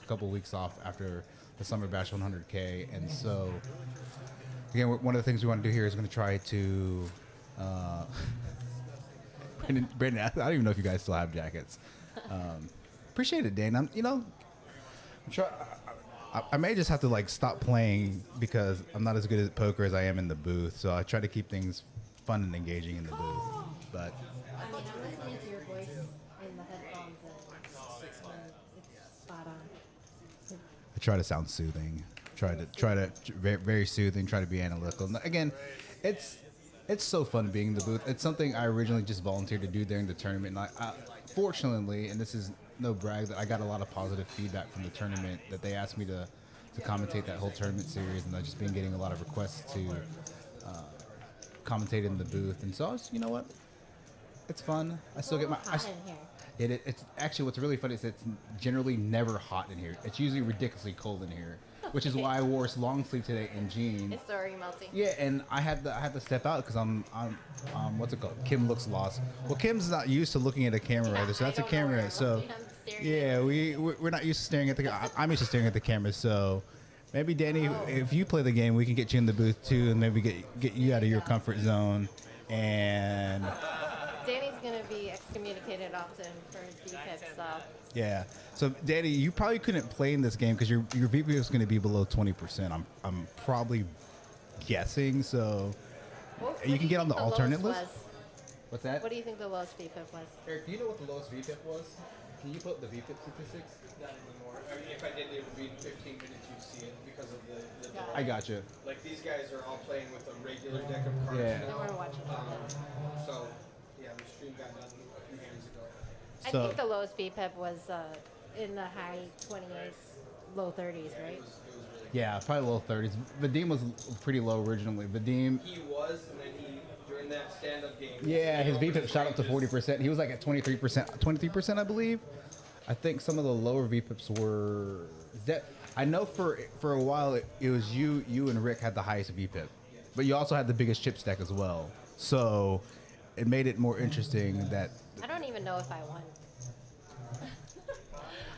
couple weeks off after the Summer Bash 100K, and so again, one of the things we want to do here is going to try to. Brandon, I don't even know if you guys still have jackets. Appreciate it, Dane. I may just have to stop playing because I'm not as good at poker as I am in the booth. So I try to keep things fun and engaging in the booth. But I'm listening to your voice in the headphones, and it's spot on. I try to sound soothing. Try to very soothing. Try to be analytical. And again, it's so fun being in the booth. It's something I originally just volunteered to do during the tournament. And fortunately, and this is no brag, that I got a lot of positive feedback from the tournament that they asked me to commentate that whole tournament series, and I've just been getting a lot of requests to commentate in the booth. And so I was, you know what? It's fun. I still get my. Hot in here. It's actually what's really funny is it's generally never hot in here. It's usually ridiculously cold in here, which is why I wore long sleeve today in jeans. It's already melting. Yeah, and I had to step out because I'm what's it called? Kim looks lost. Well, Kim's not used to looking at a camera either, so that's a camera. So yeah, we're not used to staring at the. I'm used to staring at the camera. So maybe Danny, if you play the game, we can get you in the booth too, and maybe get you out of your comfort zone. And Danny's gonna be excommunicated often for his VPIP stuff. yeah. So Danny, you probably couldn't play in this game because your VP is going to be below 20%. I'm probably guessing. So What you do can get on the think alternate lowest list. What's that? What do you think the lowest VPIP was? Eric, do you know what the lowest VPIP was? Can you put up the VPIP statistics? Not anymore. I mean, if I did, it would be in 15 minutes. You'd see it because of the Got delay. I gotcha. Like these guys are all playing with a regular deck of cards Yeah. They now. weren't watching it. So yeah, the stream got done a few hands ago. I So- think the lowest VPIP was in the high 28s, low 30s, right? It was really. Yeah, probably low 30s. Vadim was pretty low originally. Vadim, He was, and then he during that stand-up game. yeah, his he VPIP opened shot up to ranges. 40%. He was like at 23%, 23%, I believe. I think some of the lower VPIPs were that I know for a while it was you and Rick had the highest VPIP, but you also had the biggest chip stack as well. So it made it more interesting that I don't even know if I won.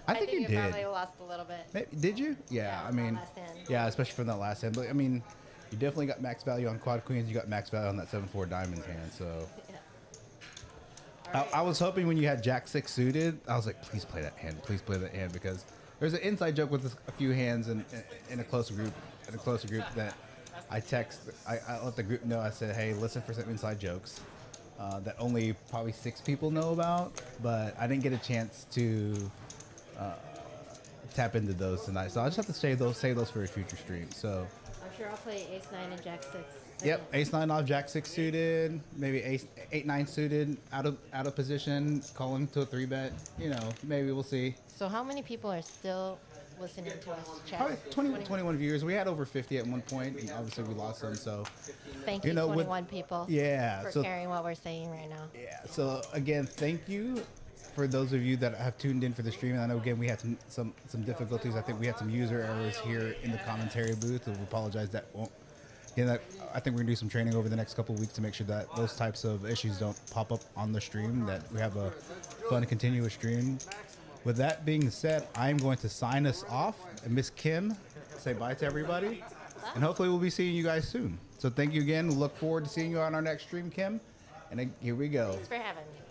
I think you you did. probably lost a little bit. Maybe, did you? Yeah, I on that mean, last hand. yeah, especially from that last hand. But I mean, you definitely got max value on quad queens. You got max value on that 7-4 diamonds hand. So Yeah. All right. I was hoping when you had Jack 6 suited, I was like, please play that hand. Please play that hand because there's an inside joke with a few hands in a closer group. In a closer group that I let the group know. I said, hey, listen for some inside jokes that only probably 6 people know about, but I didn't get a chance to tap into those tonight. So I'll just have to save those for a future stream. So. I'm sure I'll play Ace 9 and Jack 6. Yep, Ace 9 off, Jack 6 suited, maybe Ace 8-9 suited, out of position, calling to a 3-bet. You know, maybe we'll see. So how many people are still listening to us chat? Probably 21 viewers. We had over 50 at one point, and obviously we lost some. So Thank you, You know, with- 21 people, yeah, for so carrying what we're saying right now. yeah. So again, thank you for those of you that have tuned in for the stream. And I know again we had some difficulties. I think we had some user errors here in the commentary booth. And we apologize that won't. Yeah, I think we're gonna do some training over the next couple of weeks to make sure that those types of issues don't pop up on the stream. That we have a fun, continuous stream. With that being said, I'm going to sign us off. And Miss Kim, say bye to everybody, and hopefully we'll be seeing you guys soon. So thank you again. Look forward to seeing you on our next stream, Kim. And here we go. Thanks for having me.